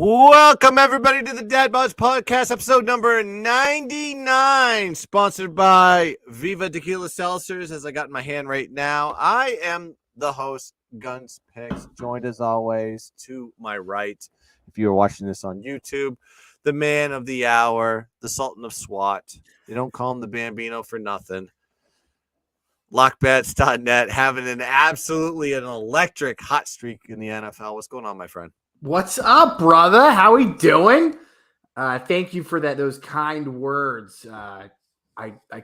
Welcome, everybody, to the DadBodd podcast, episode number 99, sponsored by Viva Tequila Seltzers, as I got in my hand right now. I am the host, Guns Picks, joined as always to my right, if you are watching this on YouTube, the man of the hour, the Sultan of SWAT. They don't call him the Bambino for nothing. Lockbets.net having an electric hot streak in the NFL. What's going on, my friend? What's up, brother? How we doing? Thank you for those kind words. I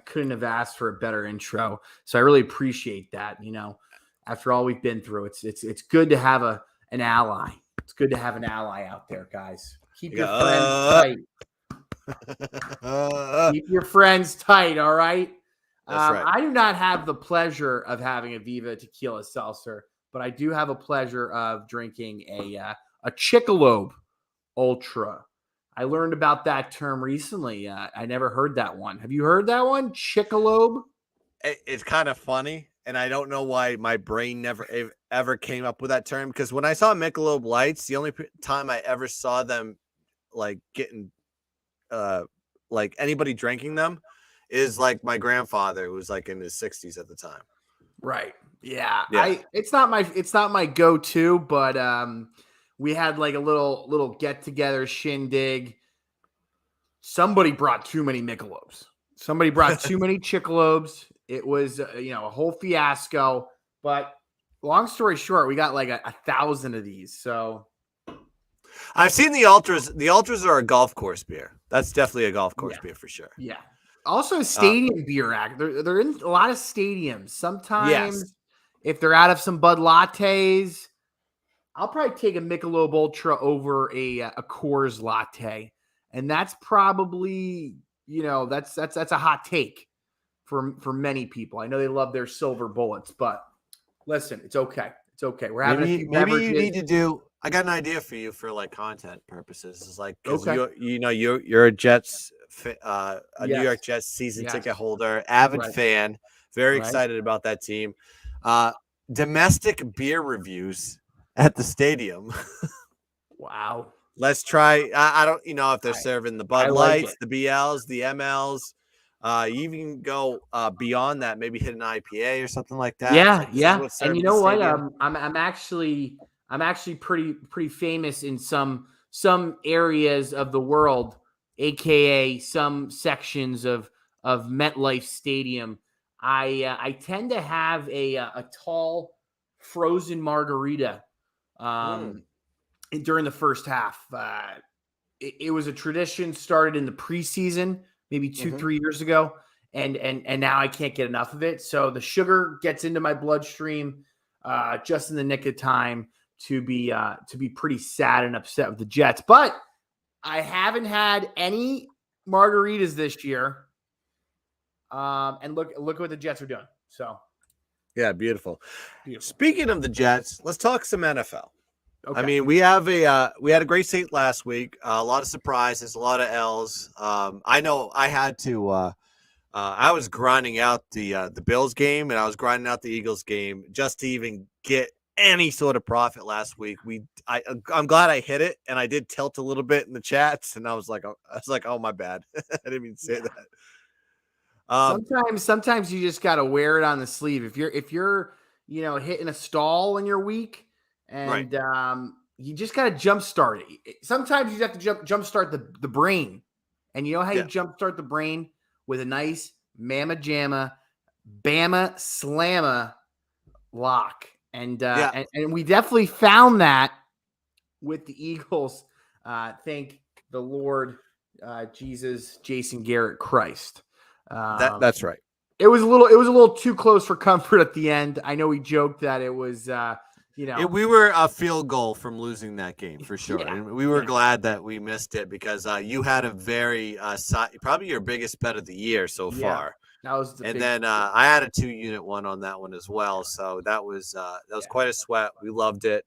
couldn't have asked for a better intro, so I really appreciate that. You know, after all we've been through, it's good to have an ally. It's good to have an ally out there, guys. Keep your friends tight. Keep your friends tight. All right. That's right. I do not have the pleasure of having a Viva Tequila Seltzer, but I do have a pleasure of drinking a Michelob Ultra. I learned about that term recently. I never heard that one. Have you heard that one? Michelob? It's kind of funny, and I don't know why my brain never ever came up with that term, because when I saw Michelob Lights, the only time I ever saw them like getting like anybody drinking them is like my grandfather, who was like in his 60s at the time. Right. Yeah. It's not my go-to, but we had like a little get-together shindig. Somebody brought too many Michelobs. Somebody brought too many Chichelobs. It was, a whole fiasco. But long story short, we got like 1,000 of these. So I've seen the Ultras. The Ultras are a golf course beer. That's definitely a golf course beer for sure. Yeah. Also, stadium beer act. They're in a lot of stadiums. Sometimes, if they're out of some Bud Lattes, I'll probably take a Michelob Ultra over a Coors Latte, and that's probably that's a hot take for many people. I know they love their silver bullets, but listen, it's okay. It's okay. We're having a few beverages. You need to do. I got an idea for you for like content purposes. It's like, because you're a Jets, New York Jets season ticket holder, avid fan, very excited about that team. Domestic beer reviews at the stadium. Wow. Let's try. I don't, if they're serving the Bud Lights, the BLs, the MLs. You even go beyond that. Maybe hit an IPA or something like that. Yeah. And you know what? I'm actually pretty famous in some areas of the world, aka some sections of MetLife Stadium. I tend to have a tall frozen margarita during the first half. It was a tradition started in the preseason, maybe 2-3 years ago, and now I can't get enough of it. So the sugar gets into my bloodstream just in the nick of time to be pretty sad and upset with the Jets. But I haven't had any margaritas this year. And look at what the Jets are doing. So, yeah, beautiful. Speaking of the Jets, let's talk some NFL. Okay. I mean, we had a great seat last week. A lot of surprises, a lot of L's. I know I had to. I was grinding out the Bills game, and I was grinding out the Eagles game just to even get any sort of profit last week. I'm glad I hit it, and I did tilt a little bit in the chats, and I was like, oh my bad, I didn't mean to say that. Sometimes you just got to wear it on the sleeve. If you're hitting a stall in your week, and you just got to jumpstart it. Sometimes you have to jumpstart the brain, and you know how you jumpstart the brain with a nice Mama Jamma Bama Slamma lock, and we definitely found that with the Eagles. Thank the Lord, Jesus, Jason Garrett, Christ. That's right. It was a little too close for comfort at the end. I know we joked that it was, we were a field goal from losing that game for sure, and we were glad that we missed it, because you had a very probably your biggest bet of the year so far. That was I had a 2-unit one on that one as well, so that was quite a sweat. We loved it.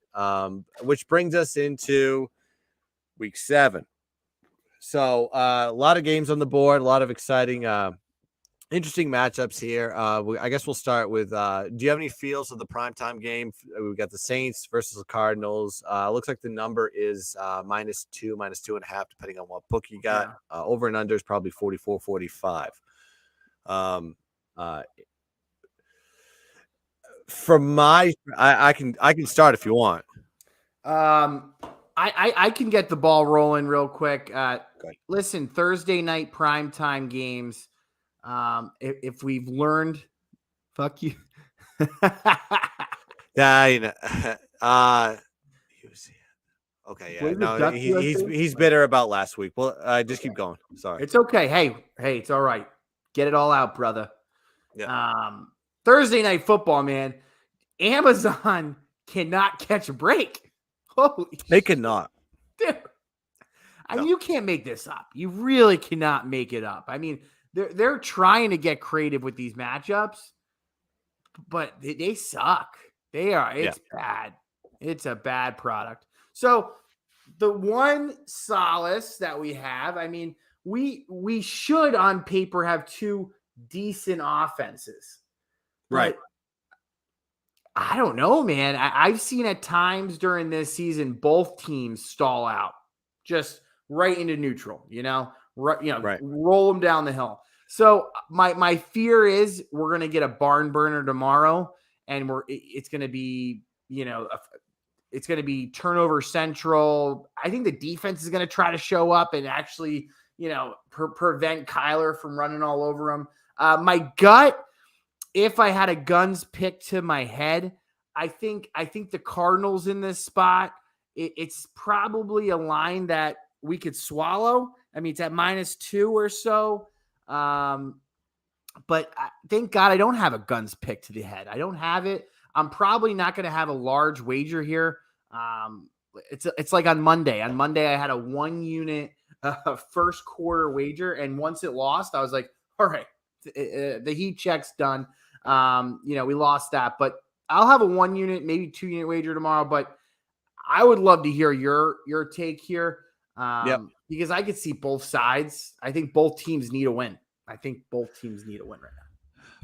Which brings us into week 7. So a lot of games on the board, a lot of exciting Interesting matchups here. I guess we'll start with. Do you have any feels of the primetime game? We've got the Saints versus the Cardinals. Looks like the number is -2, -2.5, depending on what book you got. Yeah. Over and under is probably 44, 45. From I can start if you want. I can get the ball rolling real quick. Listen, Thursday night primetime games. If we've learned, fuck you. Yeah, you know. Okay, yeah. No, he's bitter about last week. Well, just keep going. Sorry. It's okay. Hey, it's all right. Get it all out, brother. Yeah. Thursday night football, man. Amazon cannot catch a break. Holy they cannot. Dude. I mean, you can't make this up. You really cannot make it up. I mean, they're trying to get creative with these matchups, but they suck. They are. It's bad. It's a bad product. So the one solace that we have, I mean, we should on paper have two decent offenses. Right. I don't know, man. I've seen at times during this season both teams stall out, just right into neutral. Right. Roll them down the hill. So my fear is we're gonna get a barn burner tomorrow, and it's gonna be it's gonna be turnover central. I think the defense is gonna try to show up and actually prevent Kyler from running all over him. My gut. If I had a guns pick to my head, I think the Cardinals in this spot, it's probably a line that we could swallow. I mean, it's at -2 or so. But thank God I don't have a guns pick to the head. I don't have it. I'm probably not going to have a large wager here. It's like on Monday. On Monday, I had a 1-unit first quarter wager. And once it lost, I was like, all right, the heat check's done. We lost that, but I'll have a 1-unit, maybe 2-unit wager tomorrow. But I would love to hear your take here. Because I could see both sides. I think both teams need a win. right now.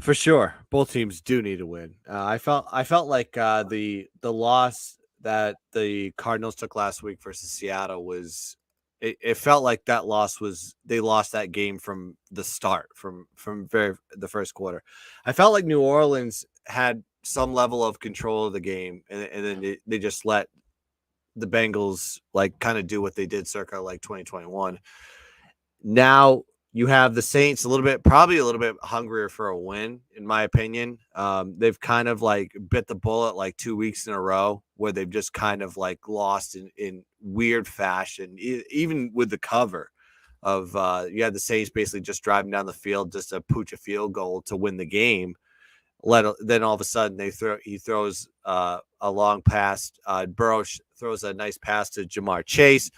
For sure. Both teams do need a win. I felt like the loss that the Cardinals took last week versus Seattle was it felt like that loss was they lost that game from the start, from the first quarter. I felt like New Orleans had some level of control of the game, and then they just let the Bengals kind of do what they did circa 2021. Now you have the Saints probably a little bit hungrier for a win, in my opinion. They've kind of bit the bullet 2 weeks in a row where they've just kind of lost in weird fashion, even with the cover of you had the Saints basically just driving down the field just to pooch a field goal to win the game. Then all of a sudden he throws a long pass. Burrow throws a nice pass to Jamar Chase,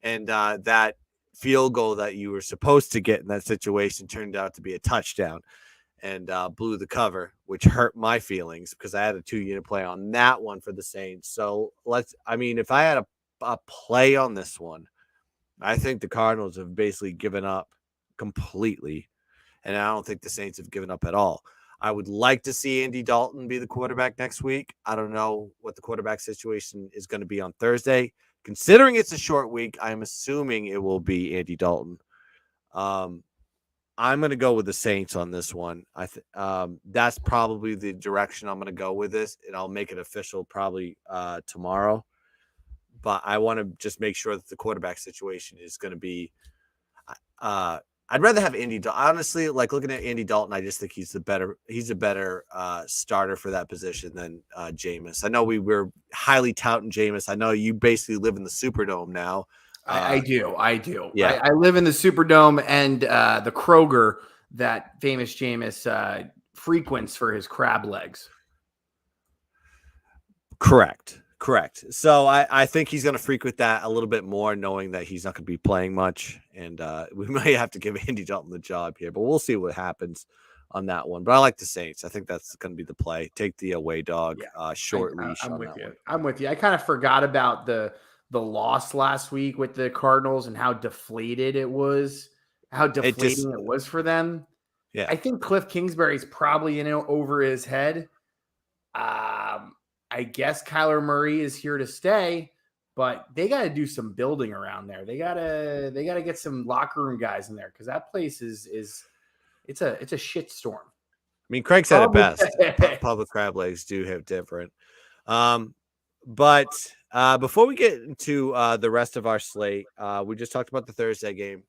and that field goal that you were supposed to get in that situation turned out to be a touchdown and blew the cover, which hurt my feelings because I had a 2-unit play on that one for the Saints. So if I had a play on this one, I think the Cardinals have basically given up completely, and I don't think the Saints have given up at all. I would like to see Andy Dalton be the quarterback next week. I don't know what the quarterback situation is going to be on Thursday. Considering it's a short week, I'm assuming it will be Andy Dalton. I'm going to go with the Saints on this one. That's probably the direction I'm going to go with this, and I'll make it official probably tomorrow. But I want to just make sure that the quarterback situation is going to be I'd rather have Andy Dalton. Honestly, looking at Andy Dalton, I just think he's a better starter for that position than Jameis. I know we were highly touting Jameis. I know you basically live in the Superdome now. I do. Yeah. I live in the Superdome and the Kroger that famous Jameis frequents for his crab legs. Correct. So I think he's going to frequent that a little bit more, knowing that he's not going to be playing much. And we may have to give Andy Dalton the job here, but we'll see what happens on that one. But I like the Saints. I think that's going to be the play. Take the away dog, short leash. I'm with you. I'm with you. I kind of forgot about the loss last week with the Cardinals and how deflating it was for them. Yeah. I think Cliff Kingsbury's probably over his head. I guess Kyler Murray is here to stay, but they got to do some building around there. They got to get some locker room guys in there because that place is it's a shit storm. I mean, Craig said it best. Public crab legs do hit different. But before we get into the rest of our slate, we just talked about the Thursday game.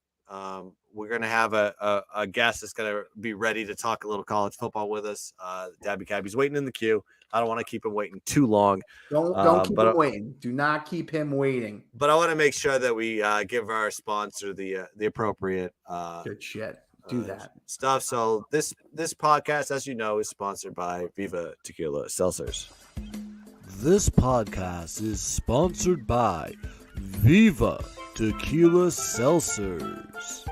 We're going to have a guest that's going to be ready to talk a little college football with us. Dabby Cabby's waiting in the queue. I don't want to keep him waiting too long. Don't keep him waiting. Do not keep him waiting. But I want to make sure that we give our sponsor the appropriate good shit. Do that stuff. So this podcast, as you know, is sponsored by Viva Tequila Seltzers. This podcast is sponsored by Viva Tequila Seltzers.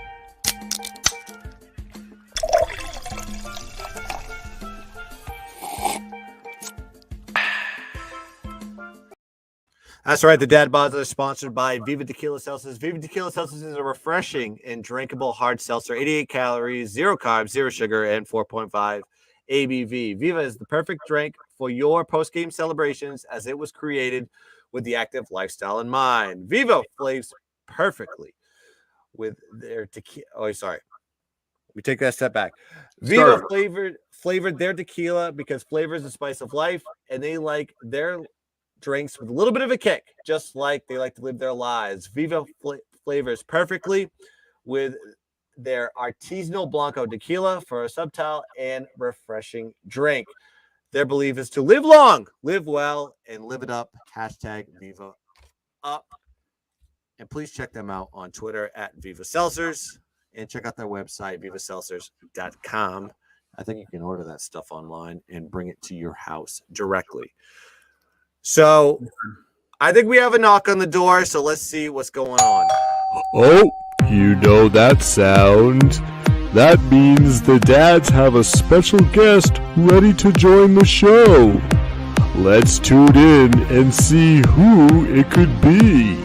That's right. The DadBods are sponsored by Viva Tequila Seltzers. Viva Tequila Seltzers is a refreshing and drinkable hard seltzer. 88 calories, 0 carbs, 0 sugar, and 4.5 ABV. Viva is the perfect drink for your post-game celebrations as it was created with the active lifestyle in mind. Viva flavors perfectly with their tequila. Oh, sorry. We take that step back. Viva flavored their tequila because flavor is the spice of life, and they like their drinks with a little bit of a kick, just like they like to live their lives. Viva flavors perfectly with their artisanal Blanco tequila for a subtle and refreshing drink. Their belief is to live long, live well, and live it up. Hashtag Viva Up. And please check them out on Twitter at Viva Seltzers and check out their website, vivaseltzers.com. I think you can order that stuff online and bring it to your house directly. So I think we have a knock on the door, so let's see what's going on. Oh, you know that sound. That means the dads have a special guest ready to join the show. Let's tune in and see who it could be.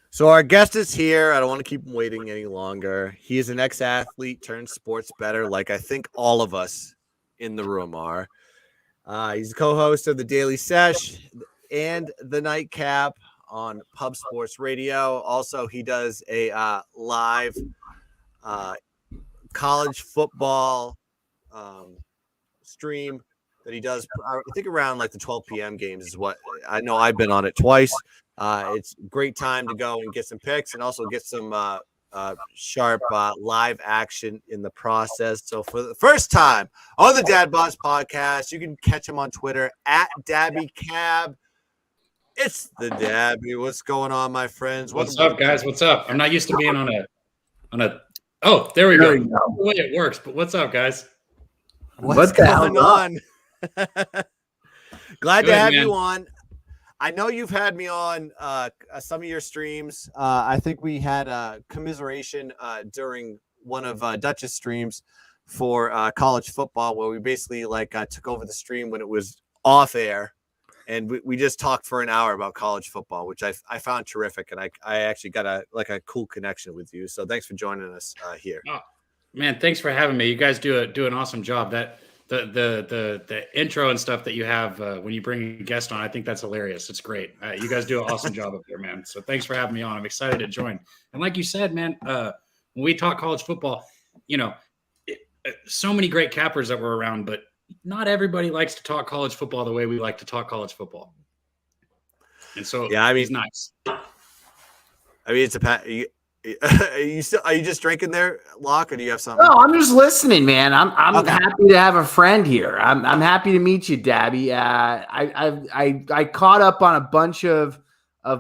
So our guest is here. I don't want to keep him waiting any longer. He is an ex-athlete turned sports bettor, like I think all of us in the room are. He's a co-host of the Daily Sesh and the Nightcap on Pub Sports Radio. Also, he does a live college football stream that he does, I think around like the 12 p.m. games is what I know. I've been on it twice. It's a great time to go and get some picks and also get some sharp live action in the process. So for the first time on the DadBods podcast, you can catch him on Twitter at Dabby Cab. It's the Dabby. What's going on, my friends? What's up, guys? What's up? I'm not used to being on a. Oh, there we go. The way it works, but what's up, guys? What's going on? Glad to have you on. I know you've had me on some of your streams. I think we had a commiseration during one of Dutch's streams for college football, where we basically took over the stream when it was off air, and we just talked for an hour about college football, which I found terrific, and I actually got a cool connection with you. So thanks for joining us here. Oh, man, thanks for having me. You guys do an awesome job. That the intro and stuff that you have when you bring a guest on, I think that's hilarious. It's great. You guys do an awesome job up there, man. So thanks for having me on. I'm excited to join. And like you said, man, when we talk college football, so many great cappers that were around, but not everybody likes to talk college football the way we like to talk college football. And so, yeah, I mean, it's nice. I mean, it's are you just drinking there, Locke, or do you have something? No, I'm just listening, man. I'm okay. Happy to have a friend here. I'm happy to meet you, Dabby. I caught up on a bunch of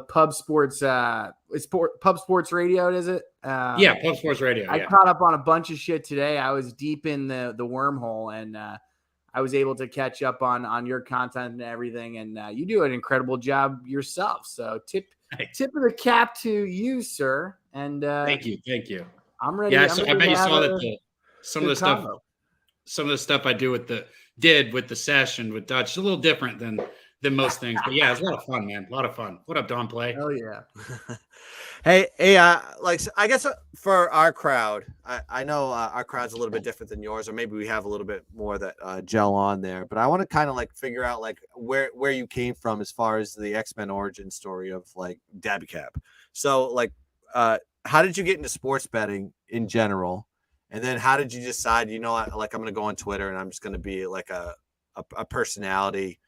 Pub Sports Pub Sports Radio, is it? Yeah, Pub Sports Radio. I caught up on a bunch of shit today. I was deep in the wormhole, and I was able to catch up on your content and everything. And you do an incredible job yourself. So tip of the cap to you, sir. And thank you. I'm ready. Yeah, I bet you saw that some of the stuff I did with the session with Dutch is a little different than than most things. But yeah, it's a lot of fun, man. A lot of fun. What up, Don Play? Oh yeah. Hey, like I guess for our crowd, I know our crowd's a little bit different than yours, or maybe we have a little bit more that gel on there. But I want to kind of like figure out like where you came from as far as the X-Men origin story of like Dabby Cap. So like, how did you get into sports betting in general, and then how did you decide? You know, like I'm going to go on Twitter and I'm just going to be like a personality,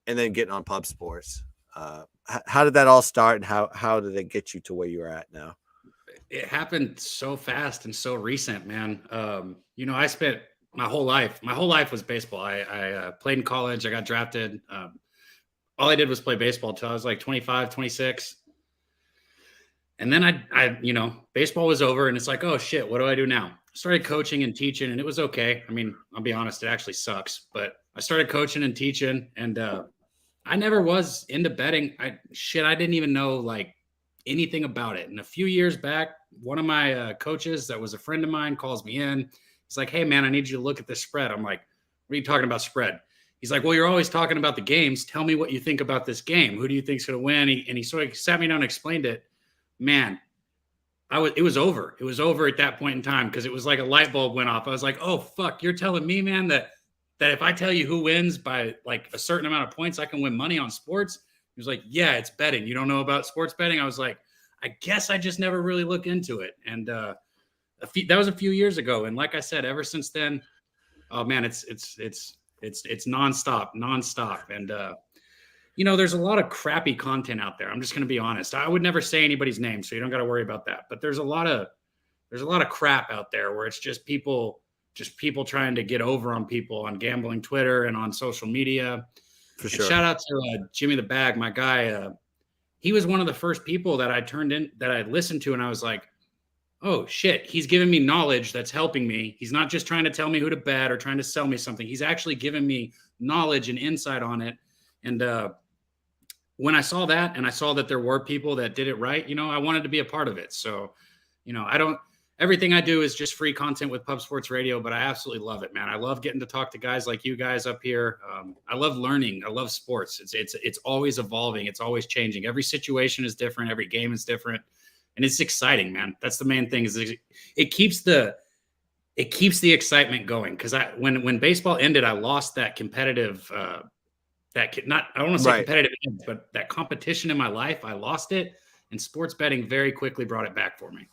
and then getting on Pub Sports. How did that all start, and how did it get you to where you're at now? It happened so fast and so recent, man. You know, I spent my whole life was baseball. I played in college. I got drafted. All I did was play baseball until I was like 25, 26. And then I you know, baseball was over and it's like, oh shit, what do I do now? I started coaching and teaching and it was okay. I mean, I'll be honest, it actually sucks, but I started coaching and teaching and, I never was into betting. I didn't even know like anything about it. And a few years back, one of my coaches that was a friend of mine calls me in. He's like, hey man, I need you to look at this spread. I'm like, what are you talking about spread? He's like, well, you're always talking about the games. Tell me what you think about this game. Who do you think's going to win? And he sort of sat me down and explained it. Man, it was over. It was over at that point in time because it was like a light bulb went off. I was like, oh fuck, you're telling me, man, that if I tell you who wins by like a certain amount of points, I can win money on sports. He was like, yeah, it's betting. You don't know about sports betting? I was like, I guess I just never really looked into it. And that was a few years ago. And like I said, ever since then, oh man, it's nonstop. And you know, there's a lot of crappy content out there. I'm just going to be honest. I would never say anybody's name, so you don't got to worry about that. But there's a lot of crap out there where it's just people trying to get over on people on gambling Twitter and on social media. For sure. And shout out to Jimmy the Bag, my guy. He was one of the first people that I listened to, and I was like, oh shit, he's giving me knowledge that's helping me. He's not just trying to tell me who to bet or trying to sell me something. He's actually giving me knowledge and insight on it. And when I saw that and I saw that there were people that did it right, you know, I wanted to be a part of it. So, you know, everything I do is just free content with Pub Sports Radio, but I absolutely love it, man. I love getting to talk to guys like you guys up here. I love learning. I love sports. It's always evolving. It's always changing. Every situation is different. Every game is different. And it's exciting, man. That's the main thing is it keeps the excitement going. Cause when baseball ended, I lost that competitive, I don't want to say competitive, but that competition in my life, I lost it. And sports betting very quickly brought it back for me.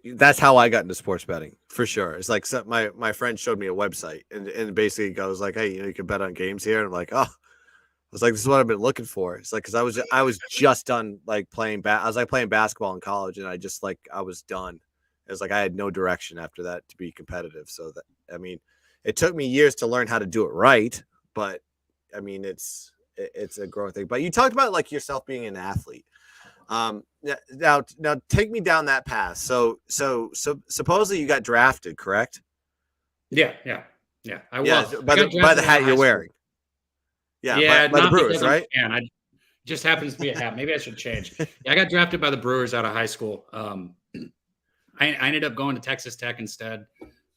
That's how I got into sports betting for sure. It's like my friend showed me a website and basically goes like, hey, you know, you can bet on games here. And I'm like, oh, I was like, this is what I've been looking for. It's like, cause I was just done like playing I was like playing basketball in college and I was done. It was like, I had no direction after that to be competitive. So that, I mean, it took me years to learn how to do it right, but I mean, it's a growing thing, but you talked about like yourself being an athlete. Now take me down that path. So supposedly you got drafted, correct? Yeah. I was by the hat you're wearing. Yeah, by the Brewers, right? And it just happens to be a hat. Maybe I should change. Yeah, I got drafted by the Brewers out of high school. I ended up going to Texas Tech instead.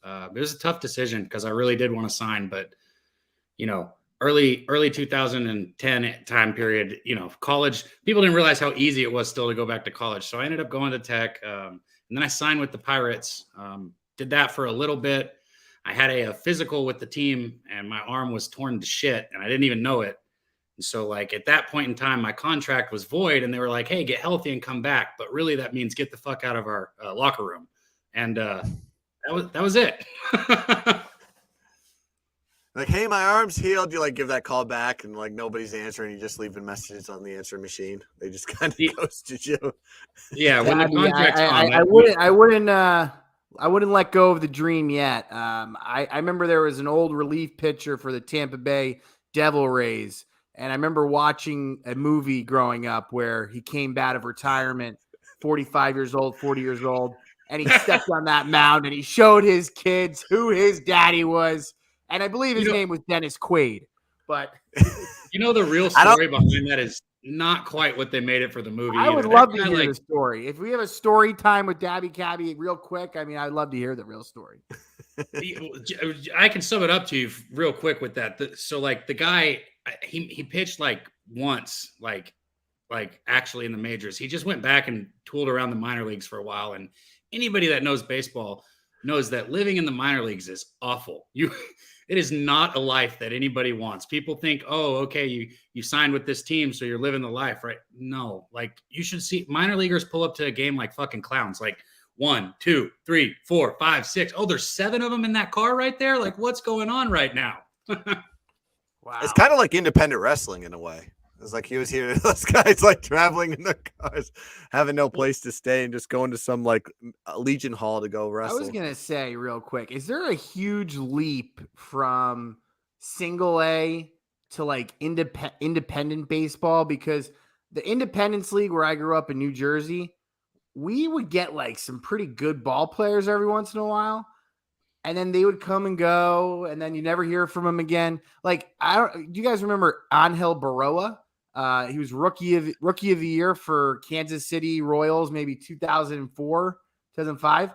It was a tough decision because I really did want to sign, but you know, early 2010 time period, you know, college, people didn't realize how easy it was still to go back to college. So I ended up going to Tech. And then I signed with the Pirates, did that for a little bit. I had a physical with the team and my arm was torn to shit and I didn't even know it. And so like at that point in time, my contract was void and they were like, hey, get healthy and come back. But really that means get the fuck out of our locker room. And that was it. Like, hey, my arm's healed. You like give that call back and like nobody's answering. You just leaving messages on the answering machine. They just kind of ghosted you. Yeah. When the contract's I wouldn't let go of the dream yet. I remember there was an old relief pitcher for the Tampa Bay Devil Rays. And I remember watching a movie growing up where he came out of retirement, 45 years old, 40 years old. And he stepped on that mound and he showed his kids who his daddy was. And I believe his name was Dennis Quaid. But you know, the real story behind that is not quite what they made it for the movie. I would love to hear the story. If we have a story time with Dabby Cabby real quick, I mean, I'd love to hear the real story. I can sum it up to you real quick with that. So like the guy, he pitched like once, like actually in the majors. He just went back and tooled around the minor leagues for a while. And anybody that knows baseball knows that living in the minor leagues is awful. It is not a life that anybody wants. People think, oh, okay, you signed with this team, so you're living the life, right? No, like you should see minor leaguers pull up to a game like fucking clowns, like 1, 2, 3, 4, 5, 6. Oh, there's 7 of them in that car right there. Like, what's going on right now? Wow. It's kind of like independent wrestling in a way. It's like he was here. Those guys like traveling in their cars, having no place to stay, and just going to some like Legion Hall to go wrestle. I was gonna say real quick, is there a huge leap from single A to like independent baseball? Because the Independence League where I grew up in New Jersey, we would get like some pretty good ball players every once in a while. And then they would come and go, and then you never hear from them again. Like, do you guys remember Angel Baroa? He was rookie of the year for Kansas City Royals, maybe 2004, 2005.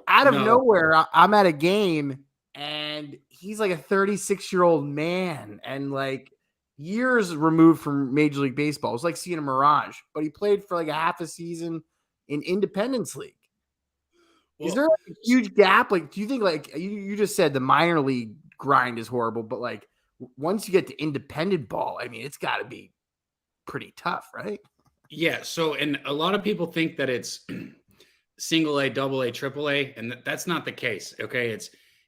Out of nowhere, I'm at a game, and he's like a 36-year-old man, and like years removed from Major League Baseball. It was like seeing a mirage, but he played for like a half a season in Independence League. Is there like a huge gap? Like, do you think like you just said the minor league grind is horrible, but like once you get to independent ball, I mean, it's got to be pretty tough, right? Yeah. So, and a lot of people think that it's single A, double A, triple A, and that's not the case. Okay.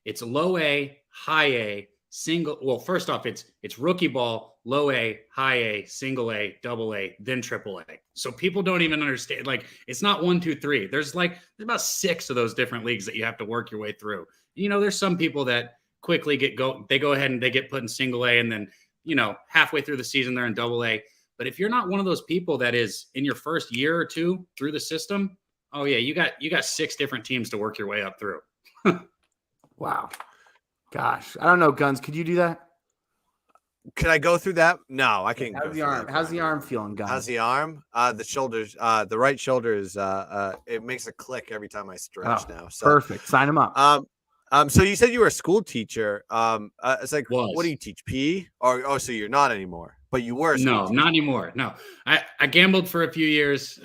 It's low A, high A, single. Well, first off, it's rookie ball, low A, high A, single A, double A, then triple A. So people don't even understand. Like, it's not 1, 2, 3. There's about 6 of those different leagues that you have to work your way through. There's some people that quickly they go ahead and they get put in single A, and then, halfway through the season, they're in double A. But if you're not one of those people that is in your first year or two through the system, oh yeah, you got 6 different teams to work your way up through. Wow. Gosh, I don't know, Guns. Could you do that? Could I go through that? No, I can't. How's the arm? How's the arm feeling, Guns? How's the arm? The shoulders. The right shoulder is. It makes a click every time I stretch now. So perfect. Sign him up. So you said you were a school teacher. It's like, Was. What do you teach? PE? Or so you're not anymore, but you were. No, not anymore. No, I gambled for a few years.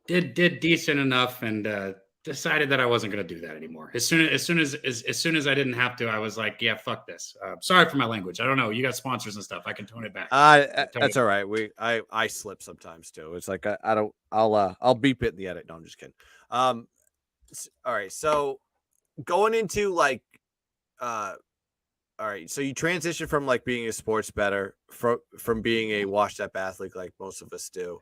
Did decent enough, and decided that I wasn't going to do that anymore. As soon as I didn't have to, I was like, yeah, fuck this. Sorry for my language. I don't know. You got sponsors and stuff. I can tone it back. That's all right. I slip sometimes too. It's like I don't. I'll beep it in the edit. No, I'm just kidding. All right. So going into like, all right. So you transition from like being a sports bettor from being a washed up athlete like most of us do.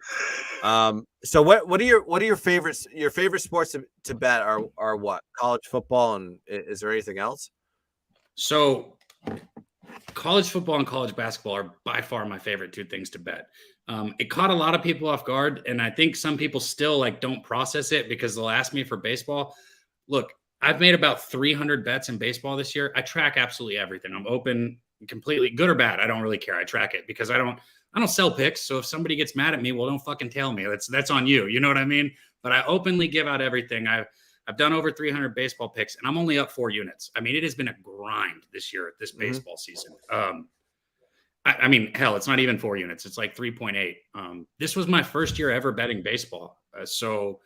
So what are your favorites? Your favorite sports to bet are what? College football, and is there anything else? So college football and college basketball are by far my favorite 2 things to bet. It caught a lot of people off guard, and I think some people still like don't process it because they'll ask me for baseball. Look, I've made about 300 bets in baseball this year. I track absolutely everything. I'm open, completely good or bad. I don't really care. I track it because I don't sell picks. So if somebody gets mad at me, well, don't fucking tell me. That's on you. You know what I mean? But I openly give out everything. I've done over 300 baseball picks, and I'm only up 4 units. I mean, it has been a grind this year, this baseball season. I mean, hell, it's not even 4 units. It's like 3.8. This was my first year ever betting baseball. So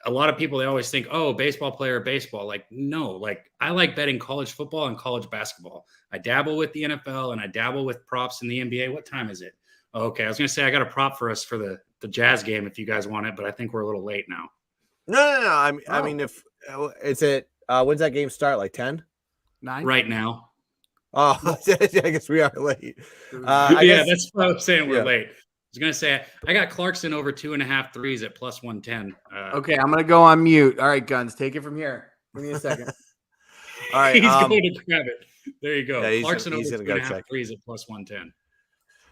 a lot of people, they always think, oh, baseball player, baseball. Like, no, like I like betting college football and college basketball. I dabble with the NFL and I dabble with props in the NBA. What time is it? Okay. I was going to say, I got a prop for us for the Jazz game if you guys want it, but I think we're a little late now. No. I mean, if it's it, when's that game start? Like 10? 9? Right now. Oh, I guess we are late. That's what I was saying. We're late. I was going to say, I got Clarkson over 2.5 threes at plus 110. Okay, I'm going to go on mute. All right, Guns, take it from here. Give me a second. All right. He's going to grab it. There you go. Yeah, Clarkson over he's 2.5 threes at plus 110.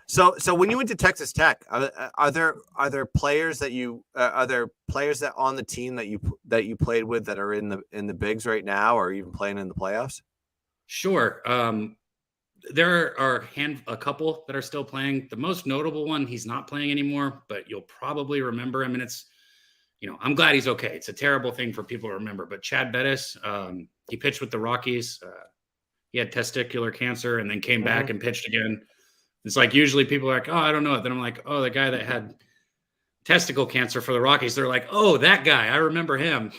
So when you went to Texas Tech, are there players that on the team that you played with that are in the bigs right now, or even playing in the playoffs? Sure. There are a couple that are still playing. The most notable one, he's not playing anymore, but you'll probably remember him. And it's, I'm glad he's okay. It's a terrible thing for people to remember, but Chad Bettis, He pitched with the Rockies. He had testicular cancer and then came back and pitched again. It's like usually people are like, oh, I don't know it. Then I'm like, oh, the guy that had testicle cancer for the Rockies. They're like, oh, that guy. I remember him.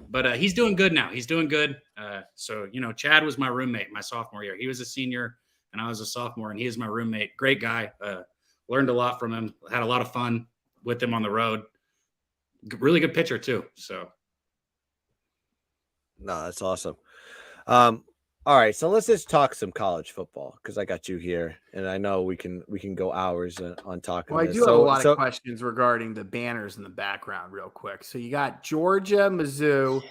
But he's doing good now. He's doing good. So, Chad was my roommate my sophomore year. He was a senior and I was a sophomore, and he is my roommate. Great guy. Learned a lot from him. Had a lot of fun with him on the road. Really good pitcher too. So. No, that's awesome. All right, so let's just talk some college football because I got you here, and I know we can go hours on talking. Well, I do have a lot of questions regarding the banners in the background, real quick. So you got Georgia, Mizzou,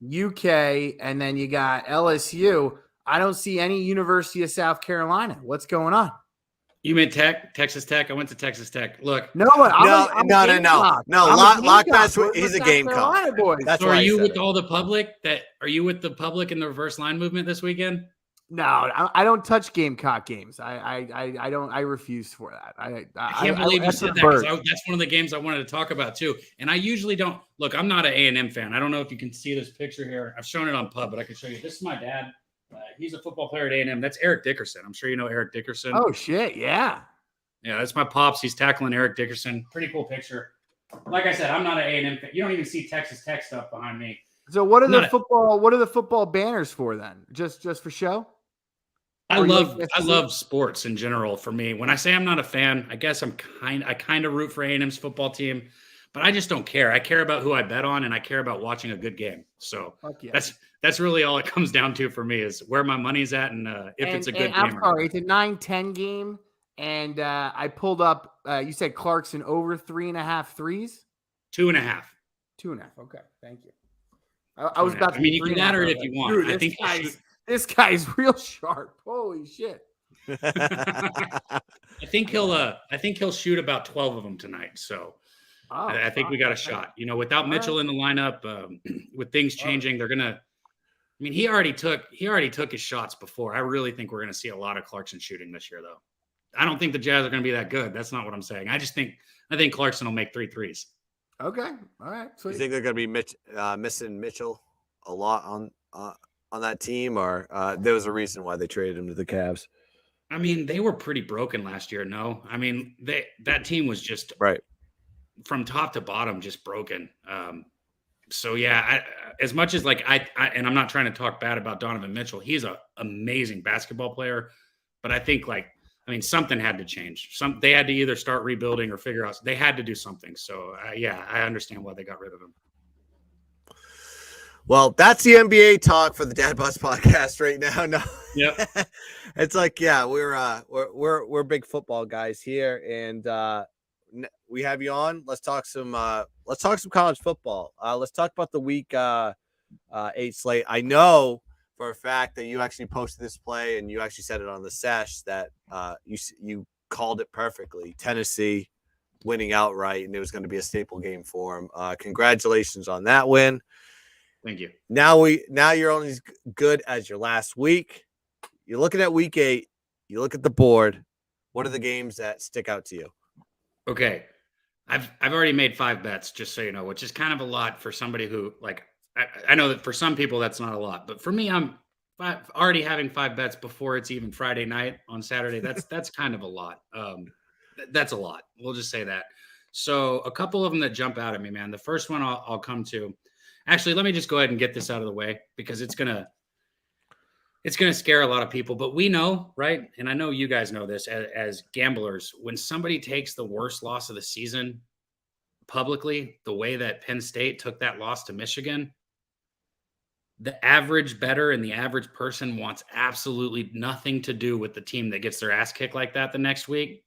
UK, and then you got LSU. I don't see any University of South Carolina. What's going on? You meant Texas Tech? I went to Texas Tech. Look, no. Lockback's he's a Gamecock. That's so. Are you with all the public? Are you with the public in the reverse line movement this weekend? No, I don't touch Gamecock games. I don't. I refuse for that. I can't believe you said that because that's one of the games I wanted to talk about too. And I usually don't look. I'm not an A&M fan. I don't know if you can see this picture here. I've shown it on Pub, but I can show you. This is my dad. He's a football player at A&M. That's Eric Dickerson. I'm sure you know Eric Dickerson. Oh, shit, yeah. Yeah, that's my pops. He's tackling Eric Dickerson. Pretty cool picture. Like I said, I'm not an A&M fan. You don't even see Texas Tech stuff behind me. So what are the football banners for then? Just for show? I love sports in general. For me, when I say I'm not a fan, I guess I kind of root for A&M's football team, but I just don't care. I care about who I bet on, and I care about watching a good game. So that's really all it comes down to for me is where my money's at and if it's a good game. I'm sorry, it's a 9-10 game, and I pulled up. You said Clarkson over 3.5 threes. 2.5. 2.5. Okay, thank you. I was about to. I mean, you can add it if you want. Dude, I think this guy's real sharp. Holy shit. I think he'll shoot about 12 of them tonight. So. I think we got a shot. Without Mitchell in the lineup, with things changing, they're gonna. I mean, he already took his shots before. I really think we're gonna see a lot of Clarkson shooting this year, though. I don't think the Jazz are gonna be that good. That's not what I'm saying. I think Clarkson will make 3 threes. Okay, all right. Sweet. You think they're gonna be missing Mitchell a lot on that team, or there was a reason why they traded him to the Cavs? I mean, they were pretty broken last year. No, I mean that team was just right. From top to bottom, just broken. So yeah, as much as and I'm not trying to talk bad about Donovan Mitchell. He's an amazing basketball player, but I think something had to change. They had to either start rebuilding or figure out. They had to do something. So yeah, I understand why they got rid of him. Well, that's the NBA talk for the DadBodd podcast right now. No, yep. It's like, yeah, we're big football guys here, and we have you on. Let's talk some college football. Let's talk about the week 8 slate. I know for a fact that you actually posted this play and you actually said it on the sesh that you called it perfectly. Tennessee winning outright, and it was going to be a staple game for them. Congratulations on that win. Thank you. Now you're only as good as your last week. You're looking at week 8. You look at the board. What are the games that stick out to you? Okay. I've already made 5 bets, just so you know, which is kind of a lot for somebody who I know that for some people that's not a lot, but for me, I'm already having 5 bets before it's even Friday night on Saturday. That's kind of a lot. That's a lot. We'll just say that. So a couple of them that jump out at me, man. The first one I'll come to. Actually, let me just go ahead and get this out of the way because it's gonna scare a lot of people, but we know, right? And I know you guys know this as gamblers, when somebody takes the worst loss of the season publicly, the way that Penn State took that loss to Michigan, the average bettor and the average person wants absolutely nothing to do with the team that gets their ass kicked like that the next week.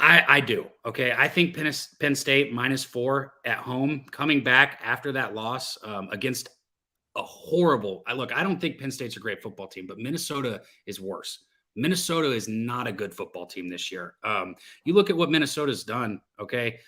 I do. Okay. I think Penn State -4 at home coming back after that loss against a horrible. I don't think Penn State's a great football team, but Minnesota is worse. Minnesota is not a good football team this year. You look at what Minnesota's done. Okay.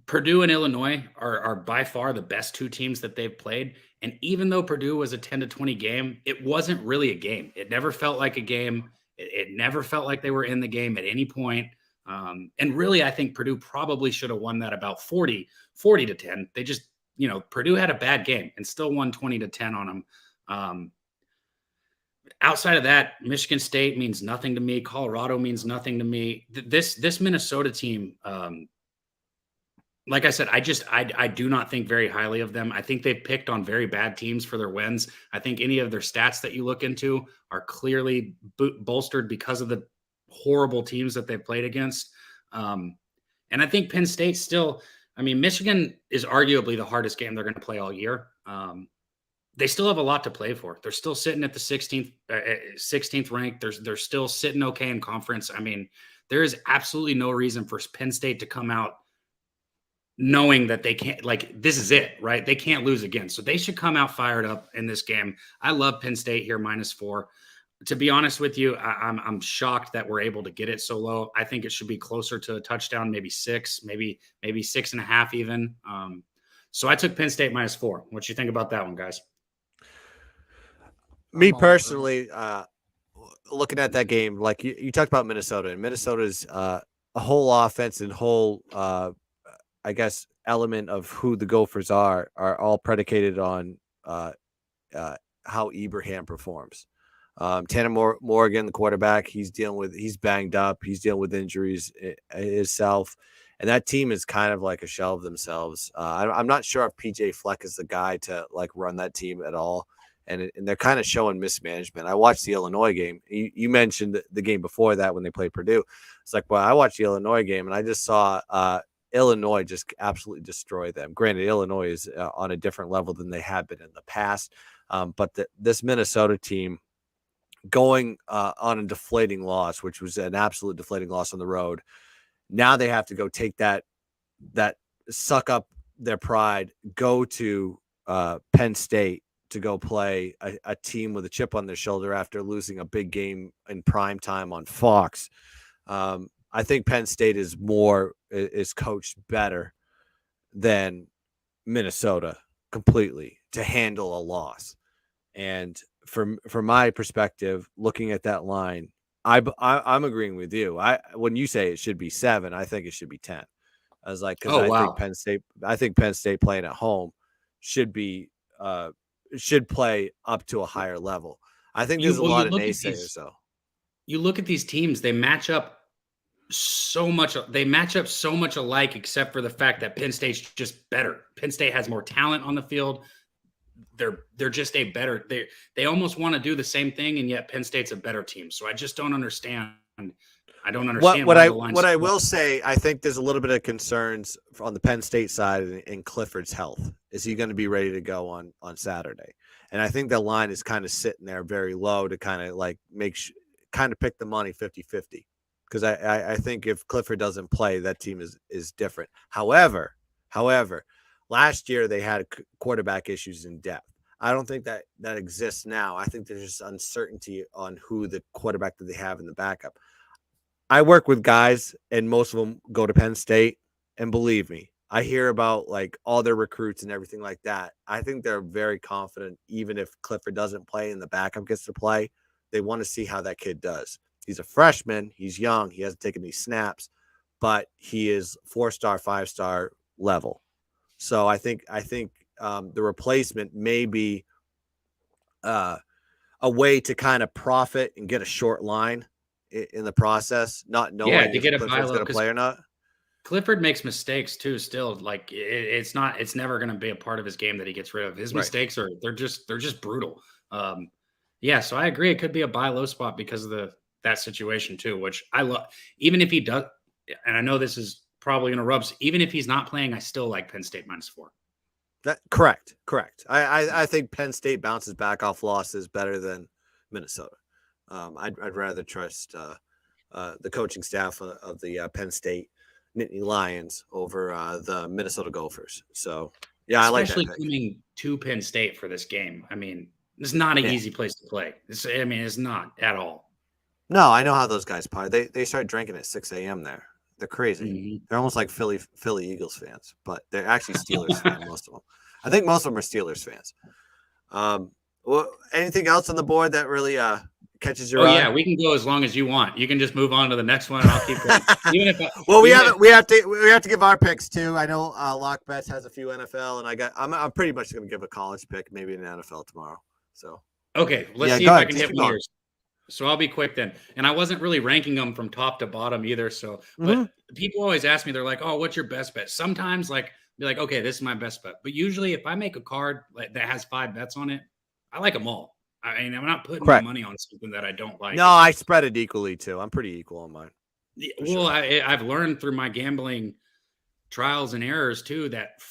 Purdue and Illinois are by far the best 2 teams that they've played. And even though Purdue was a 10-20 game, it wasn't really a game. It never felt like a game. It never felt like they were in the game at any point. And really, I think Purdue probably should have won that about 40-10. Purdue had a bad game and still won 20-10 on them. Outside of that, Michigan State means nothing to me. Colorado means nothing to me. This Minnesota team, like I said, I do not think very highly of them. I think they've picked on very bad teams for their wins. I think any of their stats that you look into are clearly bolstered because of the horrible teams that they've played against. And I think Penn State still, Michigan is arguably the hardest game they're going to play all year. They still have a lot to play for. They're still sitting at the 16th ranked. They're still sitting okay in conference. There is absolutely no reason for Penn State to come out knowing that they can't, this is it, right? They can't lose again. So they should come out fired up in this game. I love Penn State here, -4. To be honest with you, I'm shocked that we're able to get it so low. I think it should be closer to a touchdown, maybe 6, maybe 6.5 even. So I took Penn State -4. What you think about that one, guys? Me personally, looking at that game, like you talked about Minnesota, and Minnesota's a whole offense and whole, I guess, element of who the Gophers are all predicated on how Ibrahim performs. Tanner Morgan, the quarterback, he's banged up. He's dealing with injuries himself. And that team is kind of like a shell of themselves. I'm not sure if PJ Fleck is the guy to run that team at all. And they're kind of showing mismanagement. I watched the Illinois game. You mentioned the game before that when they played Purdue. It's like, well, I watched the Illinois game and I just saw Illinois just absolutely destroy them. Granted, Illinois is on a different level than they have been in the past. But this Minnesota team going on a deflating loss, which was an absolute deflating loss on the road. Now they have to go take that suck up their pride, go to Penn State to go play a team with a chip on their shoulder after losing a big game in prime time on Fox. I think Penn State is coached better than Minnesota completely to handle a loss. And from my perspective, looking at that line, I'm agreeing with you. When you say it should be 7, I think it should be 10. I was like, because I think Penn State playing at home should play up to a higher level. I think there's a lot of naysayers though. You look at these teams, they match up so much alike, except for the fact that Penn State's just better. Penn State has more talent on the field. They're just a better, they almost want to do the same thing, and yet Penn State's a better team. So I just don't understand. I don't understand what I will say. I think there's a little bit of concerns on the Penn State side in Clifford's health. Is he going to be ready to go on Saturday? And I think the line is kind of sitting there very low to kind of pick the money 50-50. Because I think if Clifford doesn't play, that team is different. However, last year they had quarterback issues in depth. I don't think that exists now. I think there's just uncertainty on who the quarterback that they have in the backup. I work with guys, and most of them go to Penn State, and believe me, I hear about all their recruits and everything like that. I think they're very confident, even if Clifford doesn't play and the backup gets to play, they want to see how that kid does. He's a freshman. He's young. He hasn't taken these snaps, but he is 4-star, 5-star level. So I think the replacement may be a way to kind of profit and get a short line in the process, not knowing if Clifford's going to play or not. Clifford makes mistakes too. Still, it's never going to be a part of his game that he gets rid of. His mistakes they're just brutal. So I agree. It could be a buy low spot because of that situation too, which I love. Even if he does, and I know this is probably going to rub. Even if he's not playing, I still like Penn State -4. Correct. I think Penn State bounces back off losses better than Minnesota. I'd rather trust the coaching staff of the Penn State Nittany Lions over the Minnesota Gophers. So yeah, I like that. Especially coming to Penn State for this game. It's not an easy place to play. It's not at all. No, I know how those guys play. They start drinking at 6 a.m. there. They're crazy. Mm-hmm. They're almost like Philly Eagles fans, but they're actually Steelers fans, most of them. I think most of them are Steelers fans. Well, anything else on the board that really catches your Oh eye? yeah, we can go as long as you want. You can just move on to the next one, and I'll keep going. Even if Well, we have to give our picks too. I know Lock Bets has a few NFL, and I'm pretty much going to give a college pick, maybe an NFL tomorrow. So okay, let's see if I can hit one of yours. So I'll be quick then. And I wasn't really ranking them from top to bottom either. So, but people always ask me, they're like, "Oh, what's your best bet?" Sometimes like be like, "Okay, this is my best bet." But usually, if I make a card that has 5 bets on it, I like them all. I mean, I'm not putting my money on something that I don't like. No, I spread it equally too. I'm pretty equal on mine. Well, sure. I've learned through my gambling trials and errors too that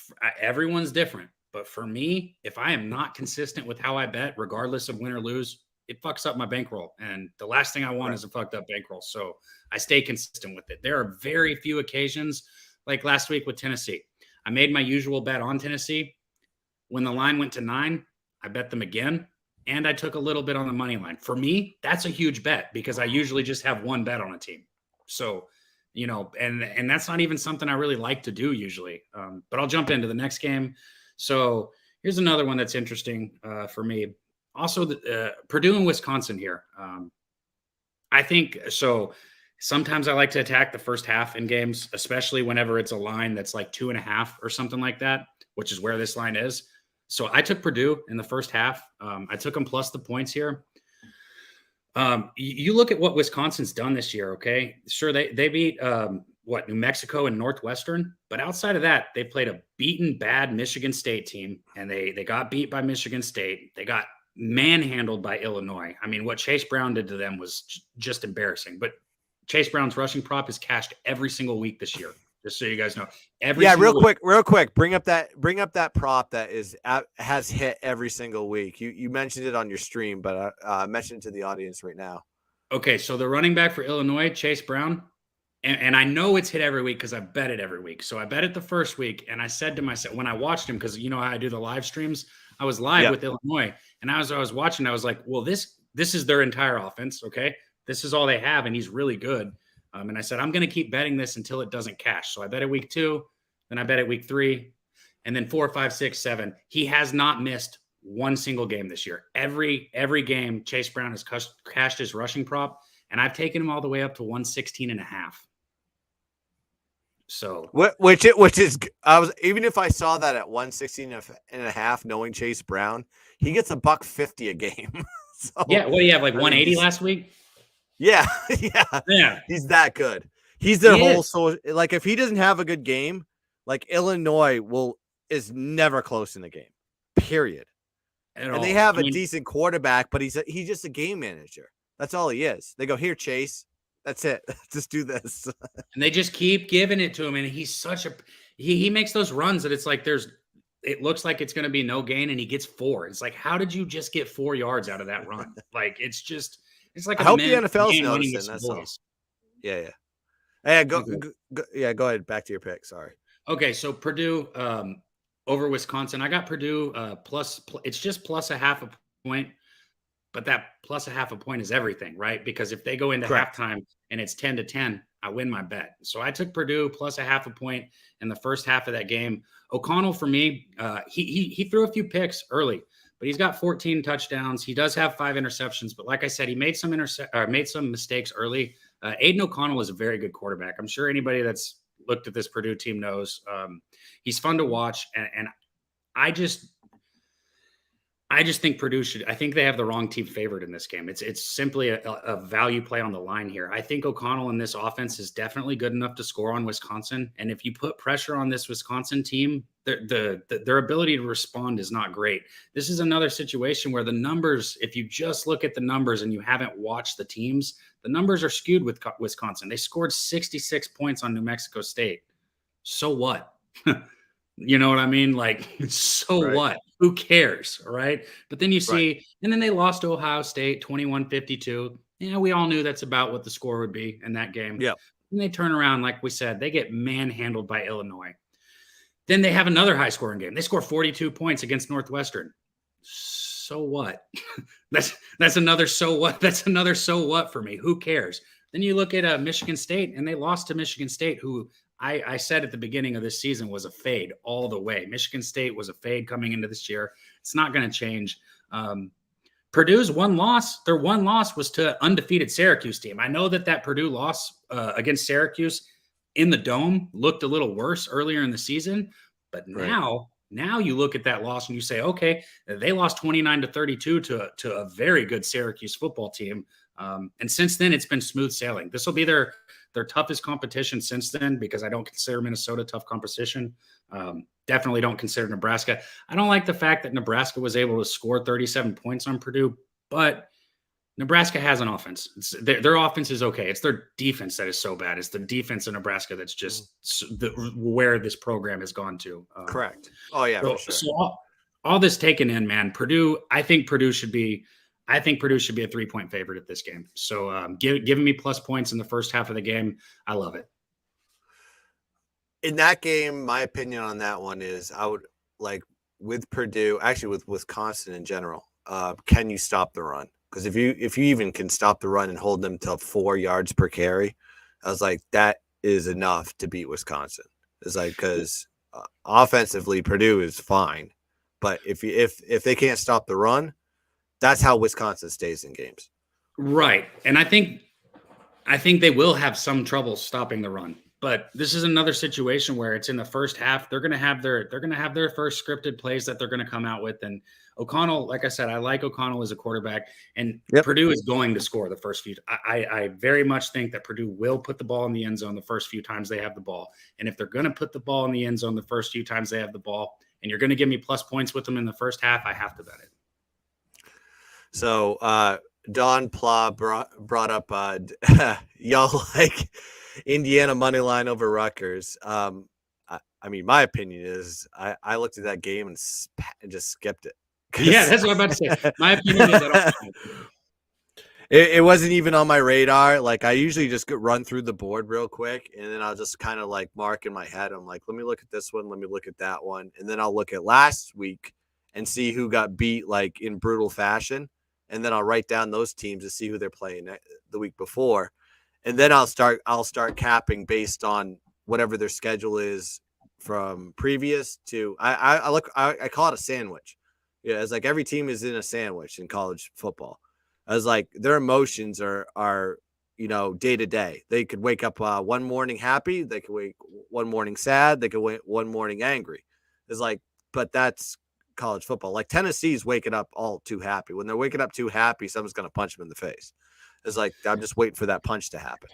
everyone's different. But for me, if I am not consistent with how I bet, regardless of win or lose, it fucks up my bankroll. And the last thing I want is a fucked up bankroll. So I stay consistent with it. There are very few occasions, like last week with Tennessee. I made my usual bet on Tennessee. When the line went to 9, I bet them again. And I took a little bit on the money line. For me, that's a huge bet because I usually just have one bet on a team. So, you know, and that's not even something I really like to do usually. But I'll jump into the next game. So here's another one that's interesting for me. Also, Purdue and Wisconsin here. I think so. Sometimes I like to attack the first half in games, especially whenever it's a line that's like 2.5 or something like that, which is where this line is. So I took Purdue in the first half. I took them plus the points here. You look at what Wisconsin's done this year, okay? Sure, they beat New Mexico and Northwestern, but outside of that, they played a beaten bad Michigan State team, and they got beat by Michigan State. They got manhandled by Illinois. I mean, what Chase Brown did to them was just embarrassing. But Chase Brown's rushing prop is cashed every single week this year. Just so you guys know. Real quick. Bring up that prop that has hit every single week. You mentioned it on your stream, but I mentioned it to the audience right now. Okay, so the running back for Illinois, Chase Brown, and I know it's hit every week because I bet it every week. So I bet it the first week, and I said to myself when I watched him, because you know how I do the live streams, I was live with Illinois, and as I was watching, I was like, well, this is their entire offense. Okay, this is all they have, and he's really good. And I said, I'm going to keep betting this until it doesn't cash. So I bet it week 2, then I bet it week 3, and then 4, 5, 6, 7. He has not missed one single game this year. Every game, Chase Brown has cashed his rushing prop, and I've taken him all the way up to 116.5. So which is even if I saw that at 116.5, knowing Chase Brown, he gets $150 a game. So, yeah, what do you have, like 180 last week? Yeah. He's that good. He's their whole soul. Like if he doesn't have a good game, like Illinois is never close in the game. Period. And they have a decent quarterback, but he's just a game manager. That's all he is. They go, here, Chase. That's it. Just do this. And they just keep giving it to him. And he's he makes those runs that it's like it looks like it's going to be no gain, and he gets 4. It's like, how did you just get 4 yards out of that run? Like it's like I hope the NFL's noticing. That's all. Yeah. Hey, go ahead. Back to your pick. Sorry. Okay, so Purdue over Wisconsin. I got Purdue plus. It's just plus a half a point, but that plus a half a point is everything, right? Because if they go into halftime and it's 10-10, I win my bet. So I took Purdue plus a half a point in the first half of that game. O'Connell, for me, he threw a few picks early, but he's got 14 touchdowns. He does have 5 interceptions, but like I said, he made some mistakes early. Aiden O'Connell is a very good quarterback. I'm sure anybody that's looked at this Purdue team knows he's fun to watch, and I just think Purdue I think they have the wrong team favored in this game. It's simply a value play on the line here. I think O'Connell in this offense is definitely good enough to score on Wisconsin. And if you put pressure on this Wisconsin team, their ability to respond is not great. This is another situation where the numbers, if you just look at the numbers and you haven't watched the teams, the numbers are skewed with Wisconsin. They scored 66 points on New Mexico State. So what? You know what I mean? Like, so what? Who cares? Right. But then you see, and then they lost to Ohio State 21-52. Yeah, we all knew that's about what the score would be in that game. Yeah. And they turn around, like we said, they get manhandled by Illinois. Then they have another high scoring game. They score 42 points against Northwestern. So what? that's another so what? That's another so what for me. Who cares? Then you look at Michigan State, and they lost to Michigan State, who I said at the beginning of this season was a fade all the way. Michigan State was a fade coming into this year. It's not going to change. Purdue's one loss, their one loss was to undefeated Syracuse team. I know that Purdue loss against Syracuse in the Dome looked a little worse earlier in the season, but now you look at that loss and you say, okay, they lost 29-32 to a very good Syracuse football team. And since then, it's been smooth sailing. This will be their toughest competition since then, because I don't consider Minnesota tough competition. Definitely don't consider Nebraska. I don't like the fact that Nebraska was able to score 37 points on Purdue, but Nebraska has an offense. Their offense is okay. It's their defense that is so bad. It's the defense of Nebraska that's just where this program has gone to. Correct. Oh, yeah. So, for sure. so all this taken in, man, I think Purdue should be a 3-point favorite at this game. So giving me plus points in the first half of the game, I love it. In that game, my opinion on that one is I would like with Purdue, actually with Wisconsin in general. Can you stop the run? Because if you even can stop the run and hold them to 4 yards per carry, I was like, that is enough to beat Wisconsin. It's like, because offensively Purdue is fine, but if they can't stop the run, that's how Wisconsin stays in games. Right. And I think they will have some trouble stopping the run. But this is another situation where it's in the first half. They're going to have their first scripted plays that they're going to come out with. And O'Connell, like I said, I like O'Connell as a quarterback, and Purdue is going to score the first few. I very much think that Purdue will put the ball in the end zone the first few times they have the ball. And if they're going to put the ball in the end zone the first few times they have the ball, and you're going to give me plus points with them in the first half, I have to bet it. So Don Pla brought up y'all like Indiana money line over Rutgers. I mean, my opinion is I looked at that game and just skipped it. Yeah, that's what I'm about to say. My opinion is I don't. It wasn't even on my radar. Like, I usually just run through the board real quick, and then I'll just kind of like mark in my head. I'm like, let me look at this one. Let me look at that one. And then I'll look at last week and see who got beat like in brutal fashion. And then I'll write down those teams to see who they're playing the week before. And then I'll start capping based on whatever their schedule is from previous to I call it a sandwich. Yeah, it's like every team is in a sandwich in college football. I was like, their emotions are day to day. They could wake up one morning happy, they could wake one morning sad, they could wake one morning angry. It's like, but that's college football. Like Tennessee's waking up all too happy. When they're waking up too happy, someone's gonna punch them in the face. It's like, I'm just waiting for that punch to happen.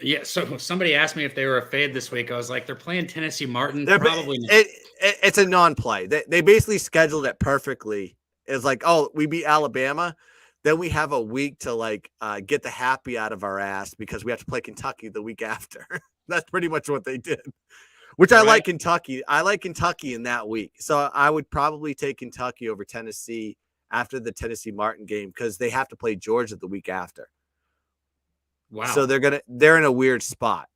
Yeah, so somebody asked me if they were a fade this week. I was like, they're playing Tennessee Martin. Probably not. It's a non-play. They basically scheduled it perfectly. It's like, oh, we beat Alabama. Then we have a week to like get the happy out of our ass because we have to play Kentucky the week after. That's pretty much what they did, which I like Kentucky. I like Kentucky in that week. So I would probably take Kentucky over Tennessee after the Tennessee Martin game because they have to play Georgia the week after. Wow. So they're in a weird spot.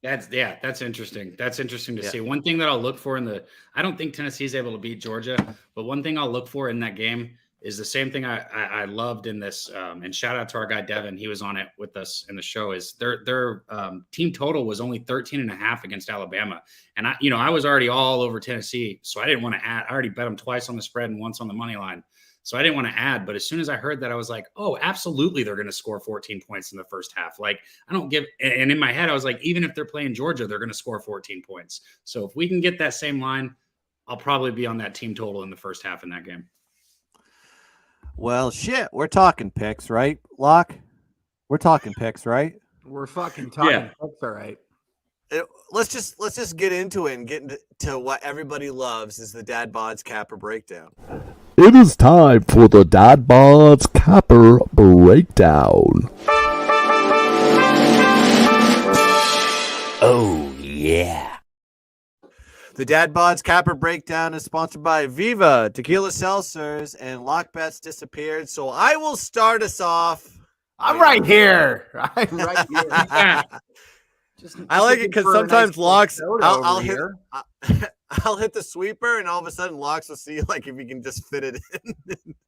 That's interesting. That's interesting to see. One thing that I'll look for I don't think Tennessee's able to beat Georgia, but one thing I'll look for in that game is the same thing I loved in this. And shout out to our guy, Devin. He was on it with us in the show. Is their team total was only 13.5 against Alabama. And I was already all over Tennessee. So I didn't want to add. I already bet them twice on the spread and once on the money line. So I didn't want to add, but as soon as I heard that, I was like, oh, absolutely. They're going to score 14 points in the first half. Like and in my head, I was like, even if they're playing Georgia, they're going to score 14 points. So if we can get that same line, I'll probably be on that team total in the first half in that game. Well, shit, we're talking picks, right, Locke? We're talking picks, right? We're fucking talking picks, all right. Let's just get into it and get into what everybody loves is the DadBodd's Capper Breakdown. It is time for the DadBodd's Capper Breakdown. Oh, yeah. The DadBodd's Capper Breakdown is sponsored by Viva Tequila Seltzers, and Lock Bets disappeared, so I will start us off. I'm right here. I'm right here. I like it because sometimes Locks, I'll hit the sweeper, and all of a sudden Locks will see like if you can just fit it in.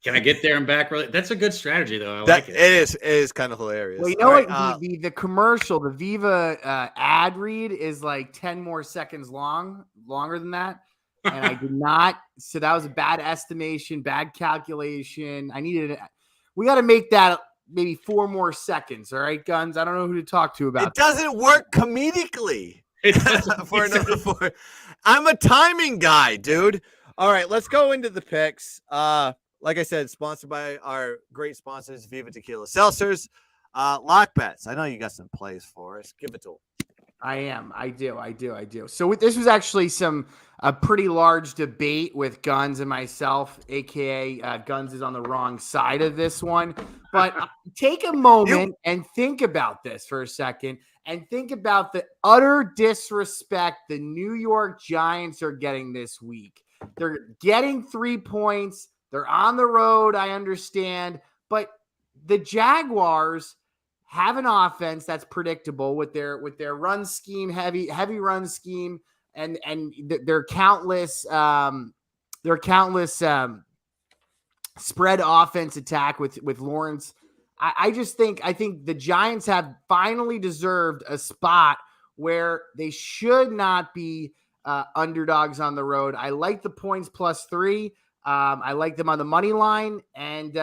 Can I get there and back? Really, that's a good strategy, though. I like it. It is kind of hilarious. Well, you know what? The commercial, the Viva ad read is like 10 more seconds longer than that. and I did not. So that was a bad estimation, bad calculation. We got to make that maybe 4 more seconds. All right, Guns. I don't know who to talk to about It doesn't work comedically. It doesn't For make another sense. 4. I'm a timing guy, dude. All right, let's go into the picks. Like I said, sponsored by our great sponsors, Viva Tequila Seltzers. Lock bets. I know you got some plays for us. Give it to them. I do. So this was actually a pretty large debate with Guns and myself, aka Guns is on the wrong side of this one. But take a moment and think about this for a second, and think about the utter disrespect the New York Giants are getting this week. They're getting 3 points. They're on the road. I understand, but the Jaguars have an offense that's predictable with their run scheme, heavy run scheme, and their countless spread offense attack with Lawrence. I think the Giants have finally deserved a spot where they should not be underdogs on the road. I like the points +3. I like them on the money line, and